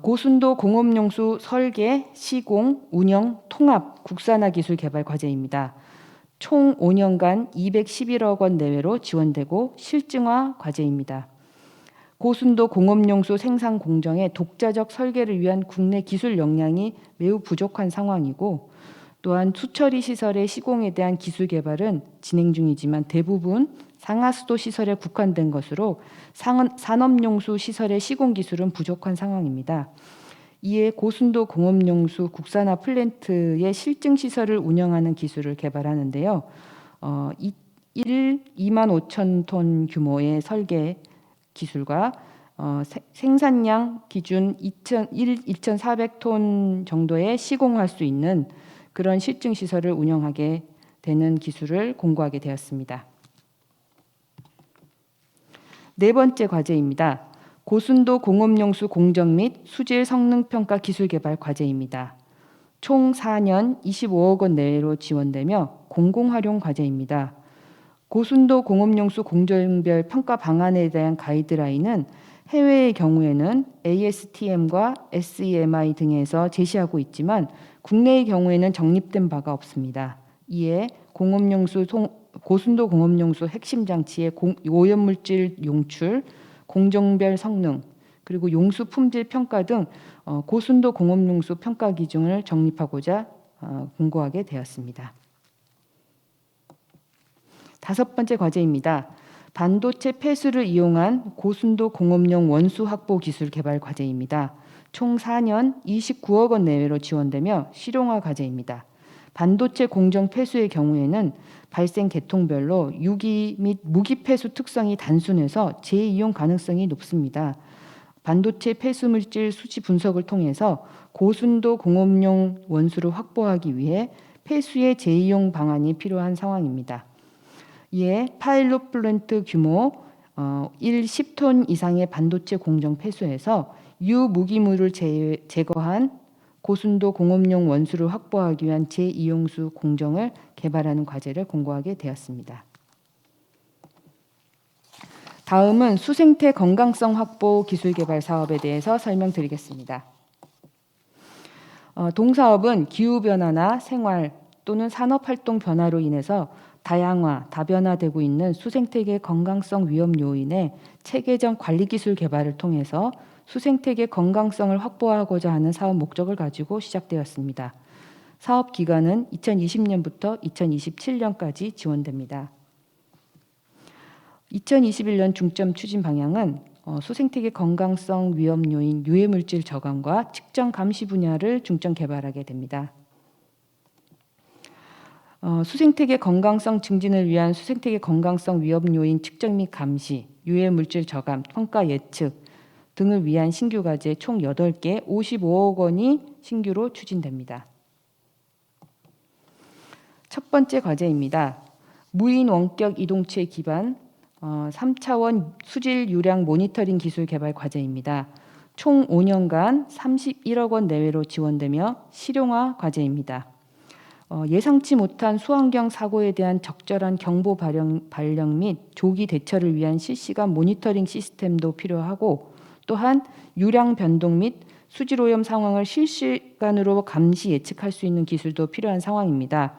고순도 공업용수 설계, 시공, 운영, 통합, 국산화 기술 개발 과제입니다. 총 5년간 211억 원 내외로 지원되고 실증화 과제입니다. 고순도 공업용수 생산 공정의 독자적 설계를 위한 국내 기술 역량이 매우 부족한 상황이고 또한 수처리 시설의 시공에 대한 기술 개발은 진행 중이지만 대부분 상하수도 시설에 국한된 것으로 산업용수 시설의 시공 기술은 부족한 상황입니다. 이에 고순도 공업용수 국산화 플랜트의 실증 시설을 운영하는 기술을 개발하는데요. 2만 5천 톤 규모의 설계 기술과 생산량 기준 2,400톤 정도의 시공할 수 있는 그런 실증 시설을 운영하게 되는 기술을 공고하게 되었습니다. 네 번째 과제입니다. 고순도 공업용수 공정 및 수질 성능 평가 기술 개발 과제입니다. 총 4년 25억 원 내외로 지원되며 공공활용 과제입니다. 고순도 공업용수 공정별 평가 방안에 대한 가이드라인은 해외의 경우에는 ASTM과 SEMI 등에서 제시하고 있지만 국내의 경우에는 정립된 바가 없습니다. 이에 고순도 공업용수 핵심 장치의 오염물질 용출, 공정별 성능, 그리고 용수 품질 평가 등 고순도 공업용수 평가 기준을 정립하고자 공고하게 되었습니다. 다섯 번째 과제입니다. 반도체 폐수를 이용한 고순도 공업용 원수 확보 기술 개발 과제입니다. 총 4년 29억 원 내외로 지원되며 실용화 과제입니다. 반도체 공정 폐수의 경우에는 발생 계통별로 유기 및 무기 폐수 특성이 단순해서 재이용 가능성이 높습니다. 반도체 폐수 물질 수치 분석을 통해서 고순도 공업용 원수를 확보하기 위해 폐수의 재이용 방안이 필요한 상황입니다. 이에 파일럿 플랜트 규모 10톤 이상의 반도체 공정 폐수에서 유무기물을 제거한 고순도 공업용 원수를 확보하기 위한 재이용수 공정을 개발하는 과제를 공고하게 되었습니다. 다음은 수생태 건강성 확보 기술 개발 사업에 대해서 설명드리겠습니다. 동사업은 기후변화나 생활 또는 산업활동 변화로 인해서 다변화되고 있는 수생태계 건강성 위험 요인의 체계적 관리 기술 개발을 통해서 수생태계 건강성을 확보하고자 하는 사업 목적을 가지고 시작되었습니다. 사업 기간은 2020년부터 2027년까지 지원됩니다. 2021년 중점 추진 방향은 수생태계 건강성 위험 요인 유해물질 저감과 측정 감시 분야를 중점 개발하게 됩니다. 수생태계 건강성 증진을 위한 수생태계 건강성 위험 요인 측정 및 감시, 유해물질 저감, 평가 예측 등을 위한 신규 과제 총 8개 55억 원이 신규로 추진됩니다. 첫 번째 과제입니다. 무인 원격 이동체 기반 3차원 수질 유량 모니터링 기술 개발 과제입니다. 총 5년간 31억 원 내외로 지원되며 실용화 과제입니다. 예상치 못한 수환경 사고에 대한 적절한 경보 발령 및 조기 대처를 위한 실시간 모니터링 시스템도 필요하고, 또한 유량 변동 및 수질 오염 상황을 실시간으로 감시 예측할 수 있는 기술도 필요한 상황입니다.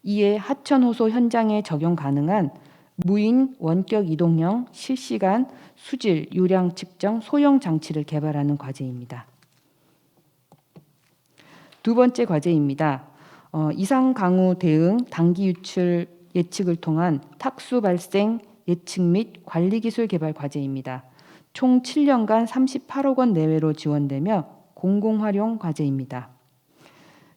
이에 하천 호소 현장에 적용 가능한 무인 원격 이동형 실시간 수질 유량 측정 소형 장치를 개발하는 과제입니다. 두 번째 과제입니다. 이상 강우 대응 단기 유출 예측을 통한 탁수 발생 예측 및 관리 기술 개발 과제입니다. 총 7년간 38억 원 내외로 지원되며 공공활용 과제입니다.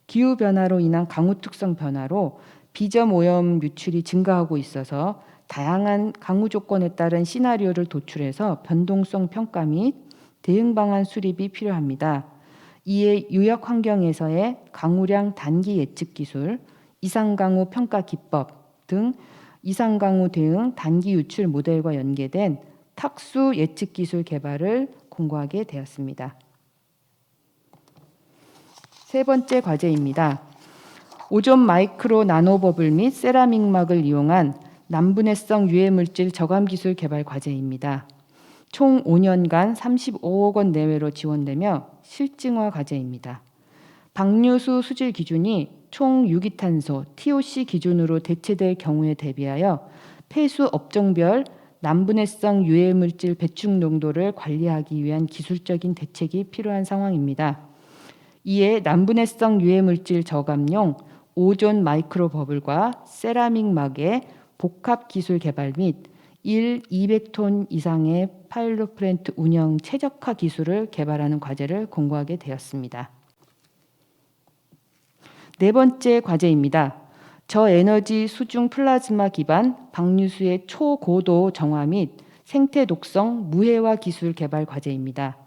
기후변화로 인한 강우 특성 변화로 비점 오염 유출이 증가하고 있어서 다양한 강우 조건에 따른 시나리오를 도출해서 변동성 평가 및 대응 방안 수립이 필요합니다. 이에 유역 환경에서의 강우량 단기 예측 기술, 이상 강우 평가 기법 등 이상 강우 대응 단기 유출 모델과 연계된 탁수 예측 기술 개발을 공고하게 되었습니다. 세 번째 과제입니다. 오존 마이크로 나노버블 및 세라믹막을 이용한 난분해성 유해물질 저감 기술 개발 과제입니다. 총 5년간 35억 원 내외로 지원되며 실증화 과제입니다. 방류수 수질 기준이 총 유기탄소 TOC 기준으로 대체될 경우에 대비하여 폐수 업종별 난분해성 유해물질 배출 농도를 관리하기 위한 기술적인 대책이 필요한 상황입니다. 이에 난분해성 유해물질 저감용 오존 마이크로 버블과 세라믹 막의 복합 기술 개발 및 200톤 이상의 파일럿 플랜트 운영 최적화 기술을 개발하는 과제를 공고하게 되었습니다. 네 번째 과제입니다. 저에너지 수중 플라즈마 기반 방류수의 초고도 정화 및 생태 독성 무해화 기술 개발 과제입니다.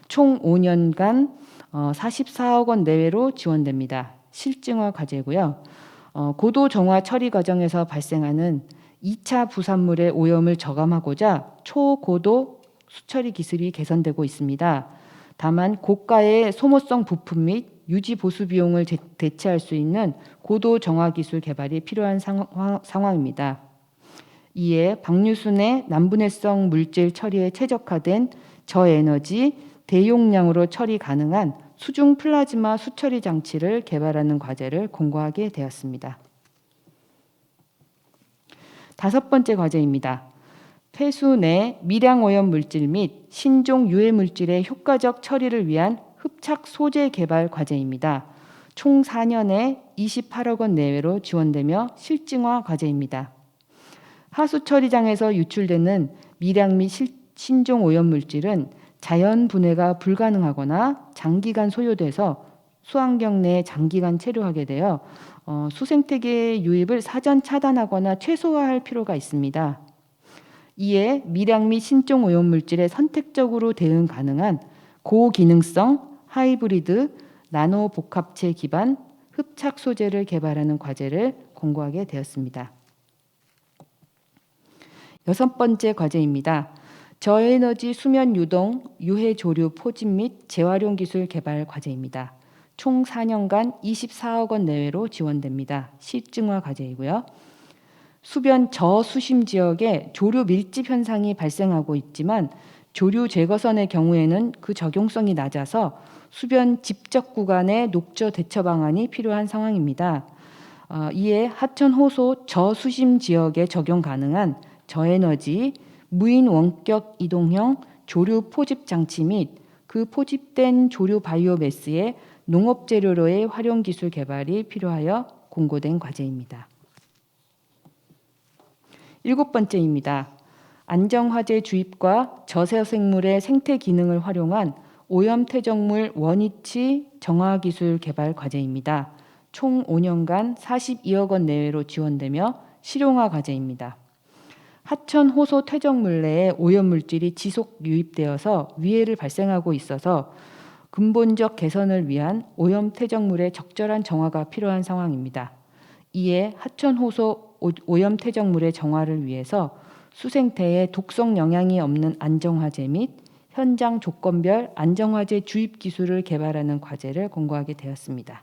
총 5년간 44억 원 내외로 지원됩니다. 실증화 과제고요. 고도 정화 처리 과정에서 발생하는 2차 부산물의 오염을 저감하고자 초고도 수처리 기술이 개선되고 있습니다. 다만 고가의 소모성 부품 및 유지 보수 비용을 대체할 수 있는 고도 정화 기술 개발이 필요한 상황입니다. 이에 방류수 내 난분해성 물질 처리에 최적화된 저에너지 대용량으로 처리 가능한 수중 플라즈마 수처리 장치를 개발하는 과제를 공고하게 되었습니다. 다섯 번째 과제입니다. 폐수 내 미량 오염 물질 및 신종 유해 물질의 효과적 처리를 위한 흡착 소재 개발 과제입니다. 총 4년에 28억 원 내외로 지원되며 실증화 과제입니다. 하수 처리장에서 유출되는 미량 및 신종 오염 물질은 자연 분해가 불가능하거나 장기간 소요돼서 수환경 내에 장기간 체류하게 되어 수생태계 유입을 사전 차단하거나 최소화할 필요가 있습니다. 이에 미량 및 신종 오염 물질에 선택적으로 대응 가능한 고기능성 하이브리드 나노 복합체 기반 흡착 소재를 개발하는 과제를 공고하게 되었습니다. 6번째 과제입니다. 저에너지 수면 유동, 유해 조류 포집 및 재활용 기술 개발 과제입니다. 총 4년간 24억 원 내외로 지원됩니다. 실증화 과제이고요. 수변 저수심 지역에 조류 밀집 현상이 발생하고 있지만 조류 제거선의 경우에는 그 적용성이 낮아서 수변 집적 구간의 녹조 대처 방안이 필요한 상황입니다. 이에 하천 호소 저수심 지역에 적용 가능한 저에너지 무인 원격 이동형 조류 포집 장치 및 그 포집된 조류 바이오매스의 농업 재료로의 활용 기술 개발이 필요하여 공고된 과제입니다. 7번째입니다. 안정화재 주입과 저세생물의 생태 기능을 활용한 오염 퇴적물 원위치 정화 기술 개발 과제입니다. 총 5년간 42억 원 내외로 지원되며 실용화 과제입니다. 하천 호소 퇴적물 내에 오염 물질이 지속 유입되어서 위해를 발생하고 있어서 근본적 개선을 위한 오염 퇴적물의 적절한 정화가 필요한 상황입니다. 이에 하천 호소 오염 퇴적물의 정화를 위해서 수생태에 독성 영향이 없는 안정화재 및 현장 조건별 안정화재 주입 기술을 개발하는 과제를 공고하게 되었습니다.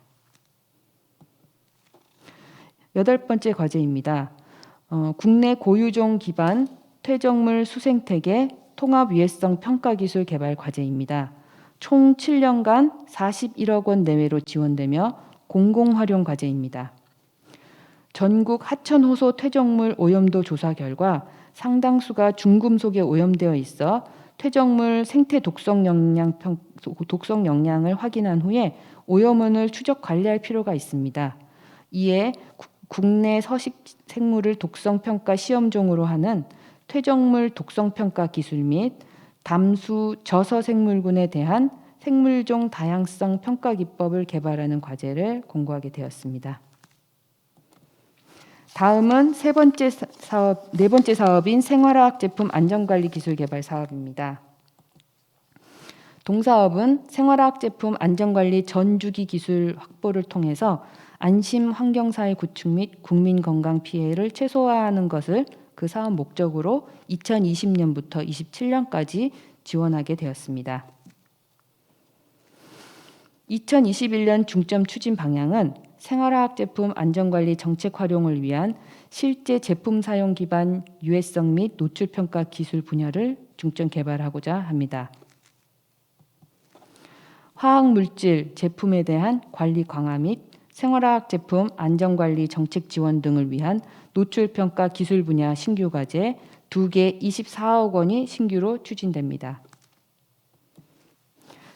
8번째 과제입니다. 국내 고유종 기반 퇴적물 수생태계 통합 유해성 평가 기술 개발 과제입니다. 총 7년간 41억 원 내외로 지원되며 공공활용 과제입니다. 전국 하천 호소 퇴적물 오염도 조사 결과 상당수가 중금속에 오염되어 있어 퇴적물 생태 독성 영향을 확인한 후에 오염원을 추적 관리할 필요가 있습니다. 이에 국내 서식 생물을 독성 평가 시험종으로 하는 퇴적물 독성 평가 기술 및 담수 저서 생물군에 대한 생물종 다양성 평가 기법을 개발하는 과제를 공고하게 되었습니다. 다음은 네 번째 사업인 생활화학 제품 안전관리 기술 개발 사업입니다. 동사업은 생활화학 제품 안전관리 전주기 기술 확보를 통해서 안심 환경사회 구축 및 국민 건강 피해를 최소화하는 것을 그 사업 목적으로 2020년부터 27년까지 지원하게 되었습니다. 2021년 중점 추진 방향은 생활화학 제품 안전관리 정책 활용을 위한 실제 제품 사용 기반 유해성 및 노출 평가 기술 분야를 중점 개발하고자 합니다. 화학물질 제품에 대한 관리 강화 및 생활화학 제품 안전관리 정책 지원 등을 위한 노출 평가 기술 분야 신규 과제 2개 24억 원이 신규로 추진됩니다.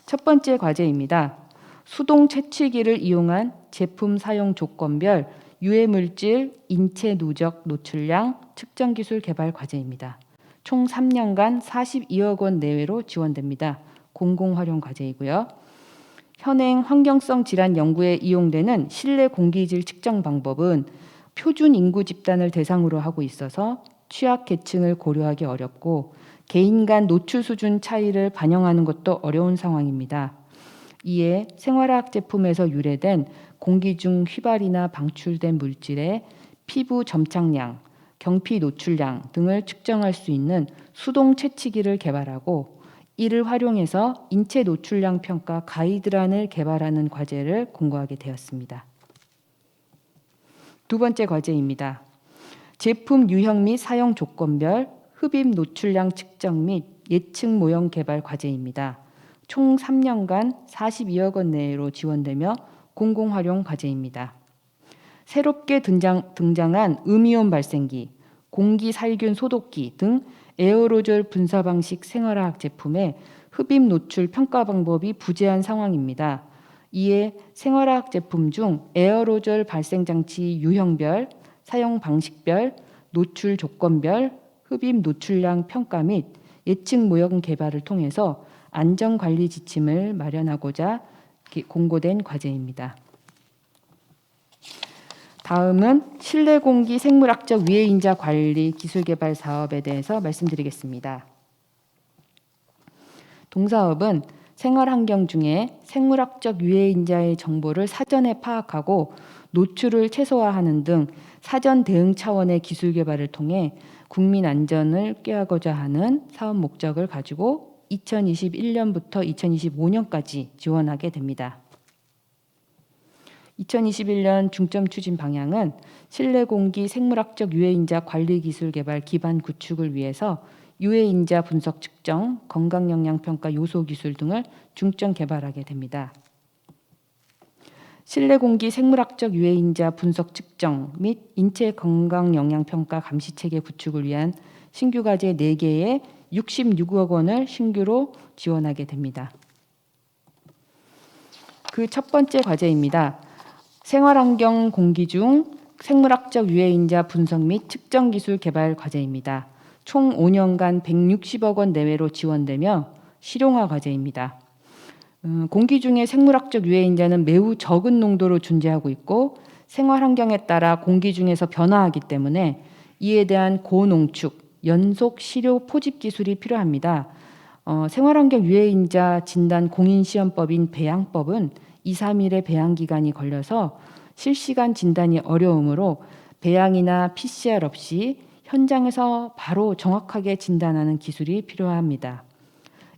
첫 번째 과제입니다. 수동 채취기를 이용한 제품 사용 조건별 유해물질 인체 누적 노출량 측정 기술 개발 과제입니다. 총 3년간 42억 원 내외로 지원됩니다. 공공활용 과제이고요. 현행 환경성 질환 연구에 이용되는 실내 공기질 측정 방법은 표준 인구 집단을 대상으로 하고 있어서 취약계층을 고려하기 어렵고 개인 간 노출 수준 차이를 반영하는 것도 어려운 상황입니다. 이에 생활화학 제품에서 유래된 공기 중 휘발이나 방출된 물질의 피부 점착량, 경피 노출량 등을 측정할 수 있는 수동 채취기를 개발하고 이를 활용해서 인체 노출량 평가 가이드란을 개발하는 과제를 공고하게 되었습니다. 두 번째 과제입니다. 제품 유형 및 사용 조건별 흡입 노출량 측정 및 예측 모형 개발 과제입니다. 총 3년간 42억 원 내외로 지원되며 공공활용 과제입니다. 새롭게 등장한 음이온 발생기, 공기 살균 소독기 등 에어로졸 분사 방식 생활화학 제품의 흡입 노출 평가 방법이 부재한 상황입니다. 이에 생활화학 제품 중 에어로졸 발생 장치 유형별, 사용 방식별, 노출 조건별 흡입 노출량 평가 및 예측 모형 개발을 통해서 안전관리 지침을 마련하고자 공고된 과제입니다. 다음은 실내 공기 생물학적 위해인자 관리 기술 개발 사업에 대해서 말씀드리겠습니다. 동사업은 생활 환경 중에 생물학적 유해인자의 정보를 사전에 파악하고 노출을 최소화하는 등 사전 대응 차원의 기술 개발을 통해 국민 안전을 꾀하고자 하는 사업 목적을 가지고 2021년부터 2025년까지 지원하게 됩니다. 2021년 중점 추진 방향은 실내 공기 생물학적 유해인자 관리 기술 개발 기반 구축을 위해서 유해인자 분석 측정, 건강 영향 평가 요소 기술 등을 중점 개발하게 됩니다. 실내 공기 생물학적 유해인자 분석 측정 및 인체 건강 영향 평가 감시 체계 구축을 위한 신규 과제 4개에 66억 원을 신규로 지원하게 됩니다. 그 첫 번째 과제입니다. 생활환경 공기 중 생물학적 유해인자 분석 및 측정 기술 개발 과제입니다. 총 5년간 160억 원 내외로 지원되며 실용화 과제입니다. 공기 중의 생물학적 유해인자는 매우 적은 농도로 존재하고 있고 생활 환경에 따라 공기 중에서 변화하기 때문에 이에 대한 고농축, 연속 시료 포집 기술이 필요합니다. 생활 환경 유해인자 진단 공인시험법인 배양법은 2, 3일의 배양 기간이 걸려서 실시간 진단이 어려우므로 배양이나 PCR 없이 현장에서 바로 정확하게 진단하는 기술이 필요합니다.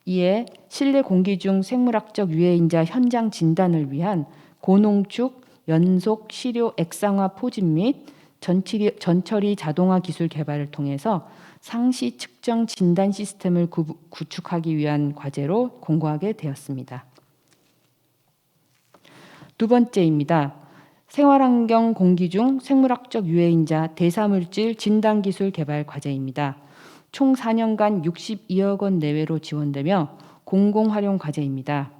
이에 실내 공기 중 생물학적 유해인자 현장 진단을 위한 고농축 연속 시료 액상화 포집 및 전처리 자동화 기술 개발을 통해서 상시 측정 진단 시스템을 구축하기 위한 과제로 공고하게 되었습니다. 두 번째입니다. 생활환경 공기 중 생물학적 유해인자 대사물질 진단기술 개발 과제입니다. 총 4년간 62억 원 내외로 지원되며 공공활용 과제입니다.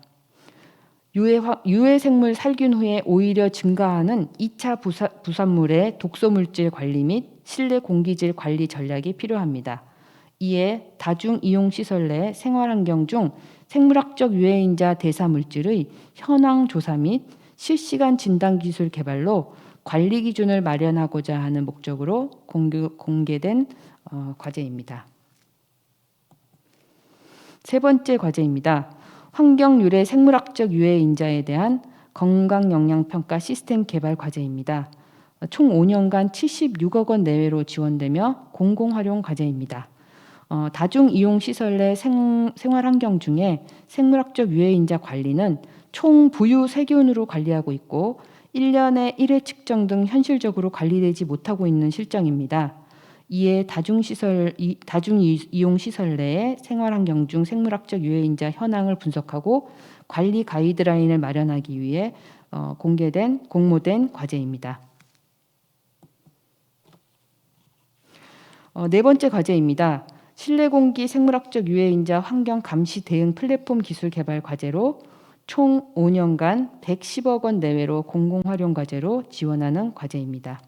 유해생물 살균 후에 오히려 증가하는 2차 부산물의 독소물질 관리 및 실내 공기질 관리 전략이 필요합니다. 이에 다중이용시설 내 생활환경 중 생물학적 유해인자 대사물질의 현황 조사 및 실시간 진단기술 개발로 관리 기준을 마련하고자 하는 목적으로 공개된 과제입니다. 세 번째 과제입니다. 환경 유래 생물학적 유해인자에 대한 건강 영향 평가 시스템 개발 과제입니다. 총 5년간 76억 원 내외로 지원되며 공공활용 과제입니다. 다중이용시설 내 생활환경 중에 생물학적 유해인자 관리는 총 부유 세균으로 관리하고 있고 1년에 1회 측정 등 현실적으로 관리되지 못하고 있는 실정입니다. 이에 다중이용시설 내의 생활환경 중 생물학적 유해인자 현황을 분석하고 관리 가이드라인을 마련하기 위해 공모된 과제입니다. 네 번째 과제입니다. 실내 공기 생물학적 유해인자 환경 감시 대응 플랫폼 기술 개발 과제로 총 5년간 110억 원 내외로 공공활용 과제로 지원하는 과제입니다.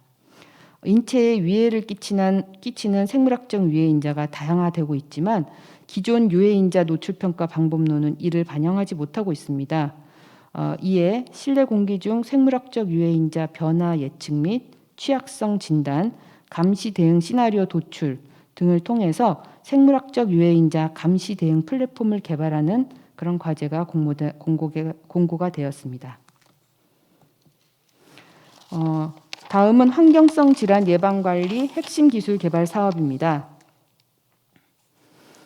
인체에 위해를 끼치는 생물학적 유해인자가 다양화되고 있지만 기존 유해인자 노출 평가 방법론은 이를 반영하지 못하고 있습니다. 이에 실내 공기 중 생물학적 유해인자 변화 예측 및 취약성 진단, 감시 대응 시나리오 도출 등을 통해서 생물학적 유해인자 감시 대응 플랫폼을 개발하는 그런 과제가 공고가 되었습니다. 다음은 환경성 질환 예방관리 핵심 기술 개발 사업입니다.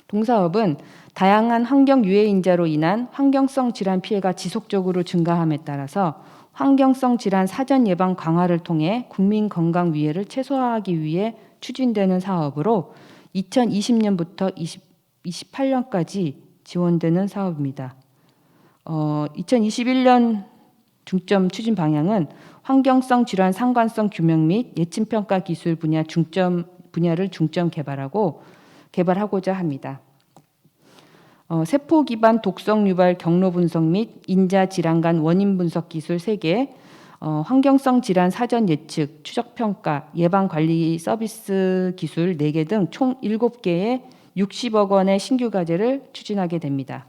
동사업은 다양한 환경 유해인자로 인한 환경성 질환 피해가 지속적으로 증가함에 따라서 환경성 질환 사전 예방 강화를 통해 국민 건강 위해를 최소화하기 위해 추진되는 사업으로 2020년부터 2028년까지 지원되는 사업입니다. 2021년 중점 추진 방향은 환경성 질환 상관성 규명 및 예측 평가 기술 분야를 중점 개발하고자 합니다. 세포 기반 독성 유발 경로 분석 및 인자 질환 간 원인 분석 기술 3개, 환경성 질환 사전 예측, 추적 평가, 예방 관리 서비스 기술 4개 등 총 7개의 60억 원의 신규 과제를 추진하게 됩니다.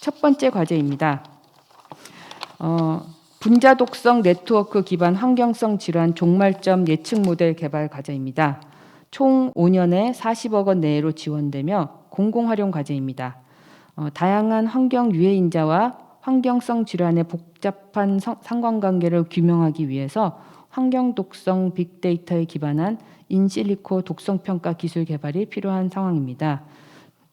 첫 번째 과제입니다. 분자 독성 네트워크 기반 환경성 질환 종말점 예측 모델 개발 과제입니다. 총 5년에 40억 원 내외로 지원되며 공공활용 과제입니다. 다양한 환경 유해인자와 환경성 질환의 복잡한 상관관계를 규명하기 위해서 환경 독성 빅데이터에 기반한 인실리코 독성평가 기술 개발이 필요한 상황입니다.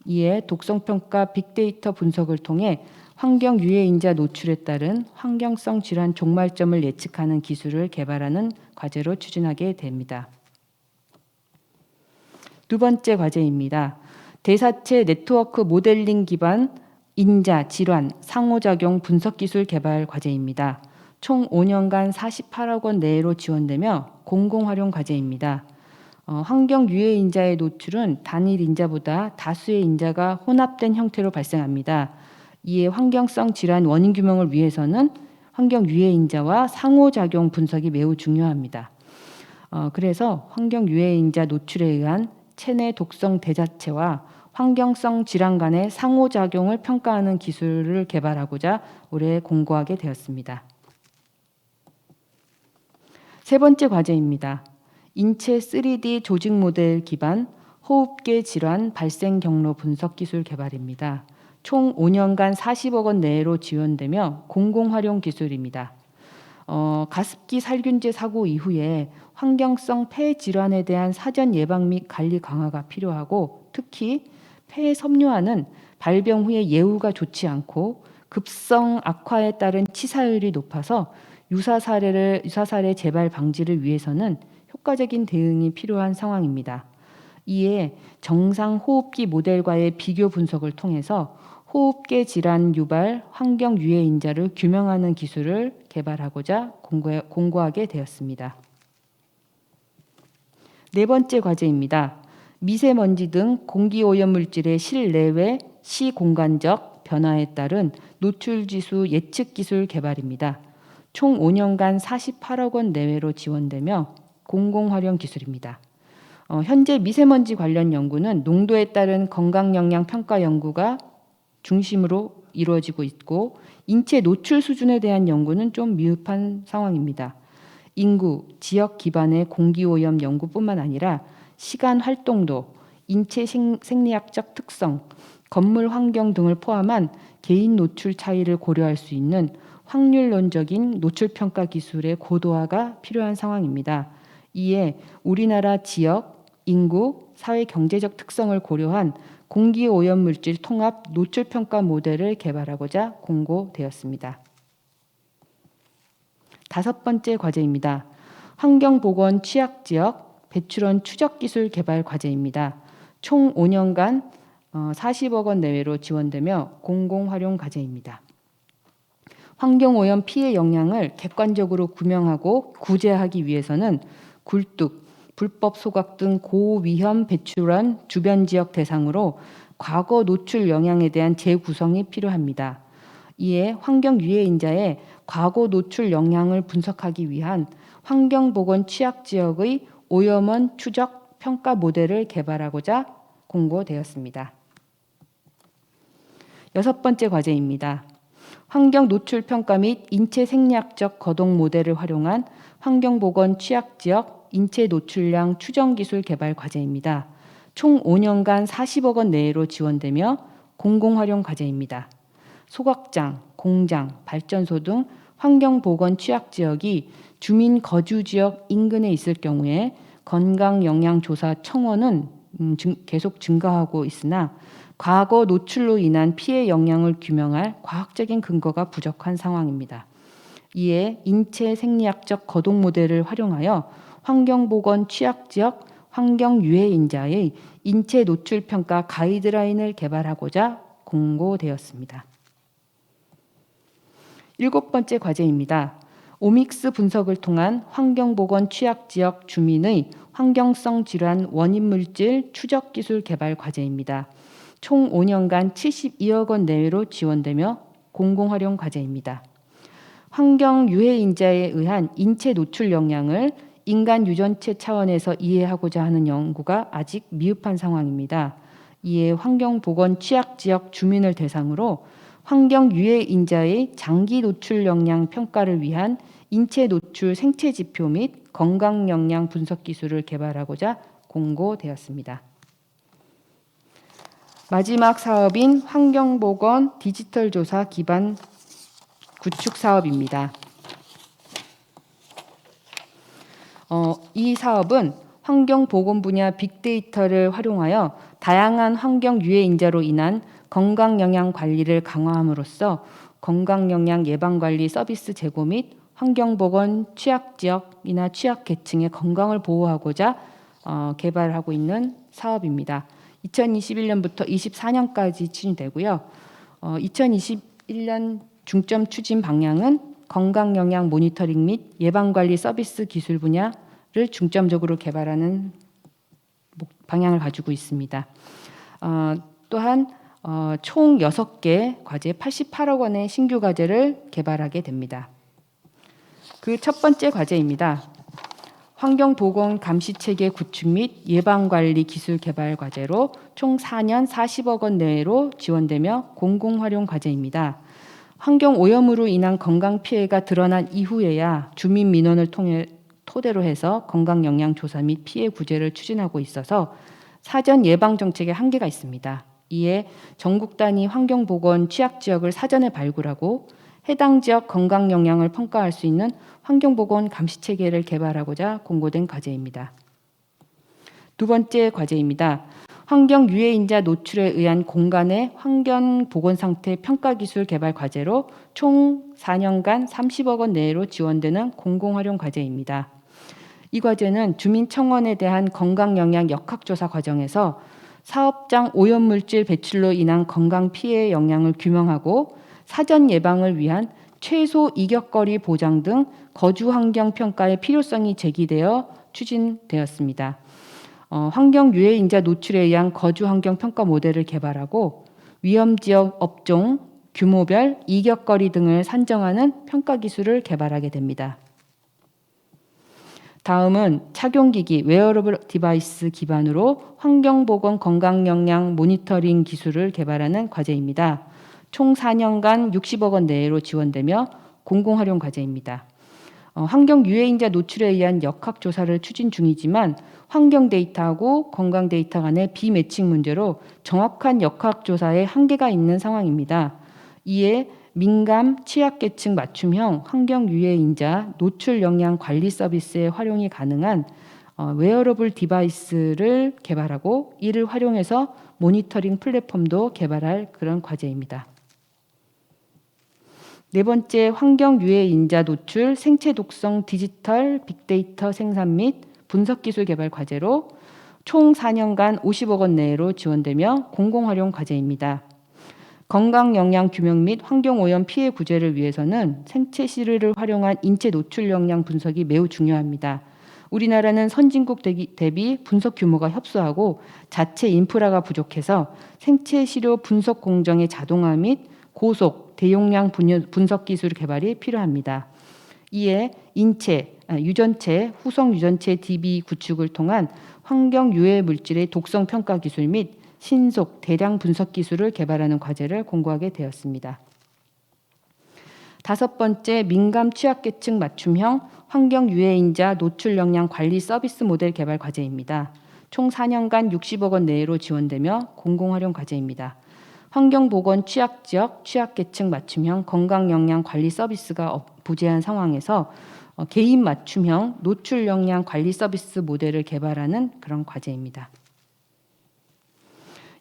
이에 독성평가 빅데이터 분석을 통해 환경 유해인자 노출에 따른 환경성 질환 종말점을 예측하는 기술을 개발하는 과제로 추진하게 됩니다. 두 번째 과제입니다. 대사체 네트워크 모델링 기반 인자, 질환, 상호작용 분석 기술 개발 과제입니다. 총 5년간 48억 원 내로 지원되며 공공활용 과제입니다. 환경 유해 인자의 노출은 단일 인자보다 다수의 인자가 혼합된 형태로 발생합니다. 이에 환경성 질환 원인 규명을 위해서는 환경 유해 인자와 상호작용 분석이 매우 중요합니다. 그래서 환경 유해 인자 노출에 의한 체내 독성 대자체와 환경성 질환 간의 상호작용을 평가하는 기술을 개발하고자 올해 공고하게 되었습니다. 세 번째 과제입니다. 인체 3D 조직 모델 기반 호흡계 질환 발생 경로 분석 기술 개발입니다. 총 5년간 40억 원 내로 지원되며 공공활용 기술입니다. 가습기 살균제 사고 이후에 환경성 폐 질환에 대한 사전 예방 및 관리 강화가 필요하고 특히 폐 섬유화는 발병 후에 예후가 좋지 않고 급성 악화에 따른 치사율이 높아서 유사사례 재발 방지를 위해서는 효과적인 대응이 필요한 상황입니다. 이에 정상 호흡기 모델과의 비교 분석을 통해서 호흡계 질환 유발 환경 유해 인자를 규명하는 기술을 개발하고자 공고하게 되었습니다. 네 번째 과제입니다. 미세먼지 등 공기오염 물질의 실내외 시공간적 변화에 따른 노출 지수 예측 기술 개발입니다. 총 5년간 48억 원 내외로 지원되며 공공활용 기술입니다. 현재 미세먼지 관련 연구는 농도에 따른 건강영향 평가 연구가 중심으로 이루어지고 있고 인체 노출 수준에 대한 연구는 좀 미흡한 상황입니다. 인구, 지역 기반의 공기오염 연구뿐만 아니라 시간 활동도, 인체 생리학적 특성, 건물 환경 등을 포함한 개인 노출 차이를 고려할 수 있는 확률론적인 노출 평가 기술의 고도화가 필요한 상황입니다. 이에 우리나라 지역, 인구, 사회 경제적 특성을 고려한 공기오염 물질 통합 노출 평가 모델을 개발하고자 공고되었습니다. 다섯 번째 과제입니다. 환경보건 취약지역 배출원 추적 기술 개발 과제입니다. 총 5년간 40억 원 내외로 지원되며 공공활용 과제입니다. 환경오염 피해 영향을 객관적으로 규명하고 구제하기 위해서는 굴뚝, 불법 소각 등 고위험 배출원 주변 지역 대상으로 과거 노출 영향에 대한 재구성이 필요합니다. 이에 환경 유해인자의 과거 노출 영향을 분석하기 위한 환경보건 취약지역의 오염원 추적 평가 모델을 개발하고자 공고되었습니다. 여섯 번째 과제입니다. 환경 노출 평가 및 인체 생리학적 거동 모델을 활용한 환경보건 취약지역 인체 노출량 추정 기술 개발 과제입니다. 총 5년간 40억 원 내로 지원되며 공공활용 과제입니다. 소각장, 공장, 발전소 등 환경보건 취약지역이 주민 거주지역 인근에 있을 경우에 건강영양조사 청원은 계속 증가하고 있으나 과거 노출로 인한 피해 영향을 규명할 과학적인 근거가 부족한 상황입니다. 이에 인체 생리학적 거동 모델을 활용하여 환경보건 취약지역 환경유해인자의 인체 노출 평가 가이드라인을 개발하고자 공고되었습니다. 일곱 번째 과제입니다. 오믹스 분석을 통한 환경보건 취약지역 주민의 환경성 질환 원인 물질 추적 기술 개발 과제입니다. 총 5년간 72억 원 내외로 지원되며 공공활용 과제입니다. 환경 유해인자에 의한 인체 노출 영향을 인간 유전체 차원에서 이해하고자 하는 연구가 아직 미흡한 상황입니다. 이에 환경보건 취약지역 주민을 대상으로 환경 유해인자의 장기 노출 영향 평가를 위한 인체 노출 생체 지표 및 건강 영향 분석 기술을 개발하고자 공고되었습니다. 마지막 사업인 환경보건 디지털 조사 기반 구축 사업입니다. 이 사업은 환경보건 분야 빅데이터를 활용하여 다양한 환경 유해 인자로 인한 건강 영양 관리를 강화함으로써 건강 영양 예방 관리 서비스 제고 및 환경보건 취약 지역이나 취약 계층의 건강을 보호하고자 개발하고 있는 사업입니다. 2021년부터 24년까지 추진되고요. 2021년 중점 추진 방향은 건강 영양 모니터링 및 예방 관리 서비스 기술 분야를 중점적으로 개발하는 방향을 가지고 있습니다. 또한 총 6개 과제 88억 원의 신규 과제를 개발하게 됩니다. 그 첫 번째 과제입니다. 환경보건 감시체계 구축 및 예방관리 기술 개발 과제로 총 4년 40억 원 내로 지원되며 공공활용 과제입니다. 환경오염으로 인한 건강피해가 드러난 이후에야 주민 민원을 토대로 해서 건강영양조사 및 피해 구제를 추진하고 있어서 사전 예방정책에 한계가 있습니다. 이에 전국 단위 환경보건 취약지역을 사전에 발굴하고 해당 지역 건강 영향을 평가할 수 있는 환경보건 감시체계를 개발하고자 공고된 과제입니다. 두 번째 과제입니다. 환경 유해인자 노출에 의한 공간의 환경 보건 상태 평가 기술 개발 과제로 총 4년간 30억 원 내로 지원되는 공공활용 과제입니다. 이 과제는 주민청원에 대한 건강 영향 역학조사 과정에서 사업장 오염물질 배출로 인한 건강 피해 영향을 규명하고 사전 예방을 위한 최소 이격거리 보장 등 거주 환경 평가의 필요성이 제기되어 추진되었습니다. 환경 유해 인자 노출에 의한 거주 환경 평가 모델을 개발하고 위험 지역 업종, 규모별 이격거리 등을 산정하는 평가 기술을 개발하게 됩니다. 다음은 착용기기 웨어러블 디바이스 기반으로 환경보건 건강영양 모니터링 기술을 개발하는 과제입니다. 총 4년간 60억 원 내로 지원되며 공공활용 과제입니다. 환경 유해인자 노출에 의한 역학조사를 추진 중이지만 환경 데이터하고 건강 데이터 간의 비매칭 문제로 정확한 역학조사에 한계가 있는 상황입니다. 이에 민감, 취약계층 맞춤형 환경 유해인자 노출 영향 관리 서비스에 활용이 가능한 웨어러블 디바이스를 개발하고 이를 활용해서 모니터링 플랫폼도 개발할 그런 과제입니다. 네 번째, 환경 유해 인자 노출 생체 독성 디지털 빅데이터 생산 및 분석 기술 개발 과제로 총 4년간 50억 원 내로 지원되며 공공활용 과제입니다. 건강 영양 규명 및 환경 오염 피해 구제를 위해서는 생체 시료를 활용한 인체 노출 영향 분석이 매우 중요합니다. 우리나라는 선진국 대비 분석 규모가 협소하고 자체 인프라가 부족해서 생체 시료 분석 공정의 자동화 및 고속, 대용량 분석 기술 개발이 필요합니다. 이에 인체, 유전체, 후성 유전체 DB 구축을 통한 환경 유해 물질의 독성 평가 기술 및 신속, 대량 분석 기술을 개발하는 과제를 공고하게 되었습니다. 다섯 번째, 민감 취약계층 맞춤형 환경 유해인자 노출 영향 관리 서비스 모델 개발 과제입니다. 총 4년간 60억 원 내로 지원되며 공공활용 과제입니다. 환경보건 취약지역, 취약계층 맞춤형 건강영양 관리 서비스가 부재한 상황에서 개인 맞춤형 노출 영향 관리 서비스 모델을 개발하는 그런 과제입니다.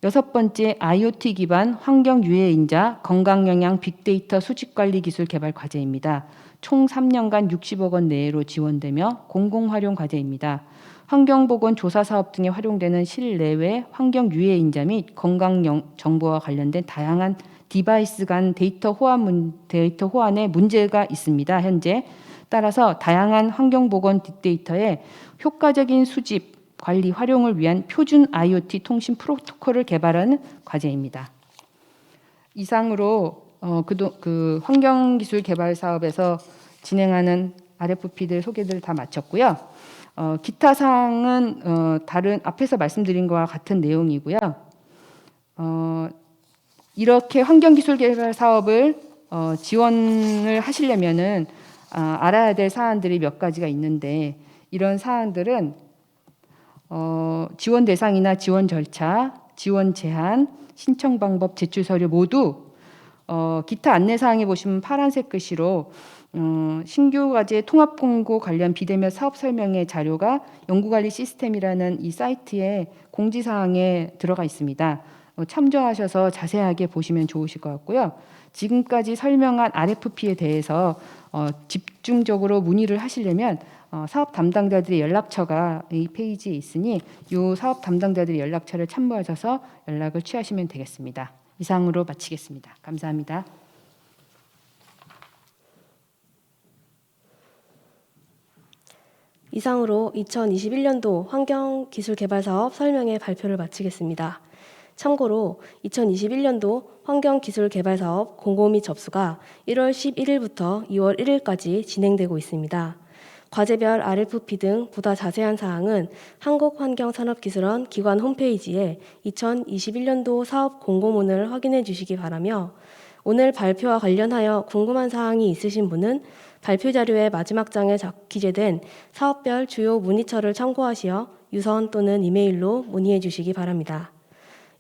여섯 번째, IoT 기반 환경 유해인자 건강영양 빅데이터 수집관리 기술 개발 과제입니다. 총 3년간 60억 원 내로 지원되며 공공활용 과제입니다. 환경보건 조사 사업 등에 활용되는 실내외 환경 유해인자 및 건강 정보와 관련된 다양한 디바이스 간 데이터 호환에 문제가 있습니다. 현재 따라서 다양한 환경보건 빅데이터의 효과적인 수집, 관리, 활용을 위한 표준 IoT 통신 프로토콜을 개발하는 과제입니다. 이상으로 그 환경기술 개발 사업에서 진행하는 RFP들 소개를 다 마쳤고요. 기타 사항은 다른 앞에서 말씀드린 것과 같은 내용이고요. 이렇게 환경기술 개발 사업을 지원을 하시려면은 알아야 될 사안들이 몇 가지가 있는데 이런 사안들은 지원 대상이나 지원 절차, 지원 제한, 신청 방법, 제출 서류 모두 기타 안내 사항에 보시면 파란색 글씨로 신규 과제 통합 공고 관련 비대면 사업 설명의 자료가 연구관리 시스템이라는 이 사이트에 공지 사항에 들어가 있습니다. 참조하셔서 자세하게 보시면 좋으실 것 같고요. 지금까지 설명한 RFP에 대해서 집중적으로 문의를 하시려면 사업 담당자들의 연락처가 이 페이지에 있으니 이 사업 담당자들의 연락처를 참고하셔서 연락을 취하시면 되겠습니다. 이상으로 마치겠습니다. 감사합니다. 이상으로 2021년도 환경기술개발사업 설명회 발표를 마치겠습니다. 참고로 2021년도 환경기술개발사업 공고 및 접수가 1월 11일부터 2월 1일까지 진행되고 있습니다. 과제별 RFP 등 보다 자세한 사항은 한국환경산업기술원 기관 홈페이지에 2021년도 사업 공고문을 확인해 주시기 바라며 오늘 발표와 관련하여 궁금한 사항이 있으신 분은 발표 자료의 마지막 장에 기재된 사업별 주요 문의처를 참고하시어 유선 또는 이메일로 문의해 주시기 바랍니다.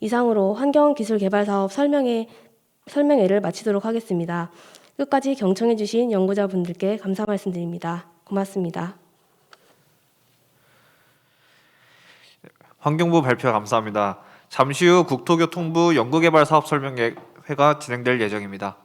이상으로 환경기술개발사업 설명회를 마치도록 하겠습니다. 끝까지 경청해 주신 연구자분들께 감사 말씀드립니다. 고맙습니다. 환경부 발표 감사합니다. 잠시 후 국토교통부 연구개발 사업 설명회가 진행될 예정입니다.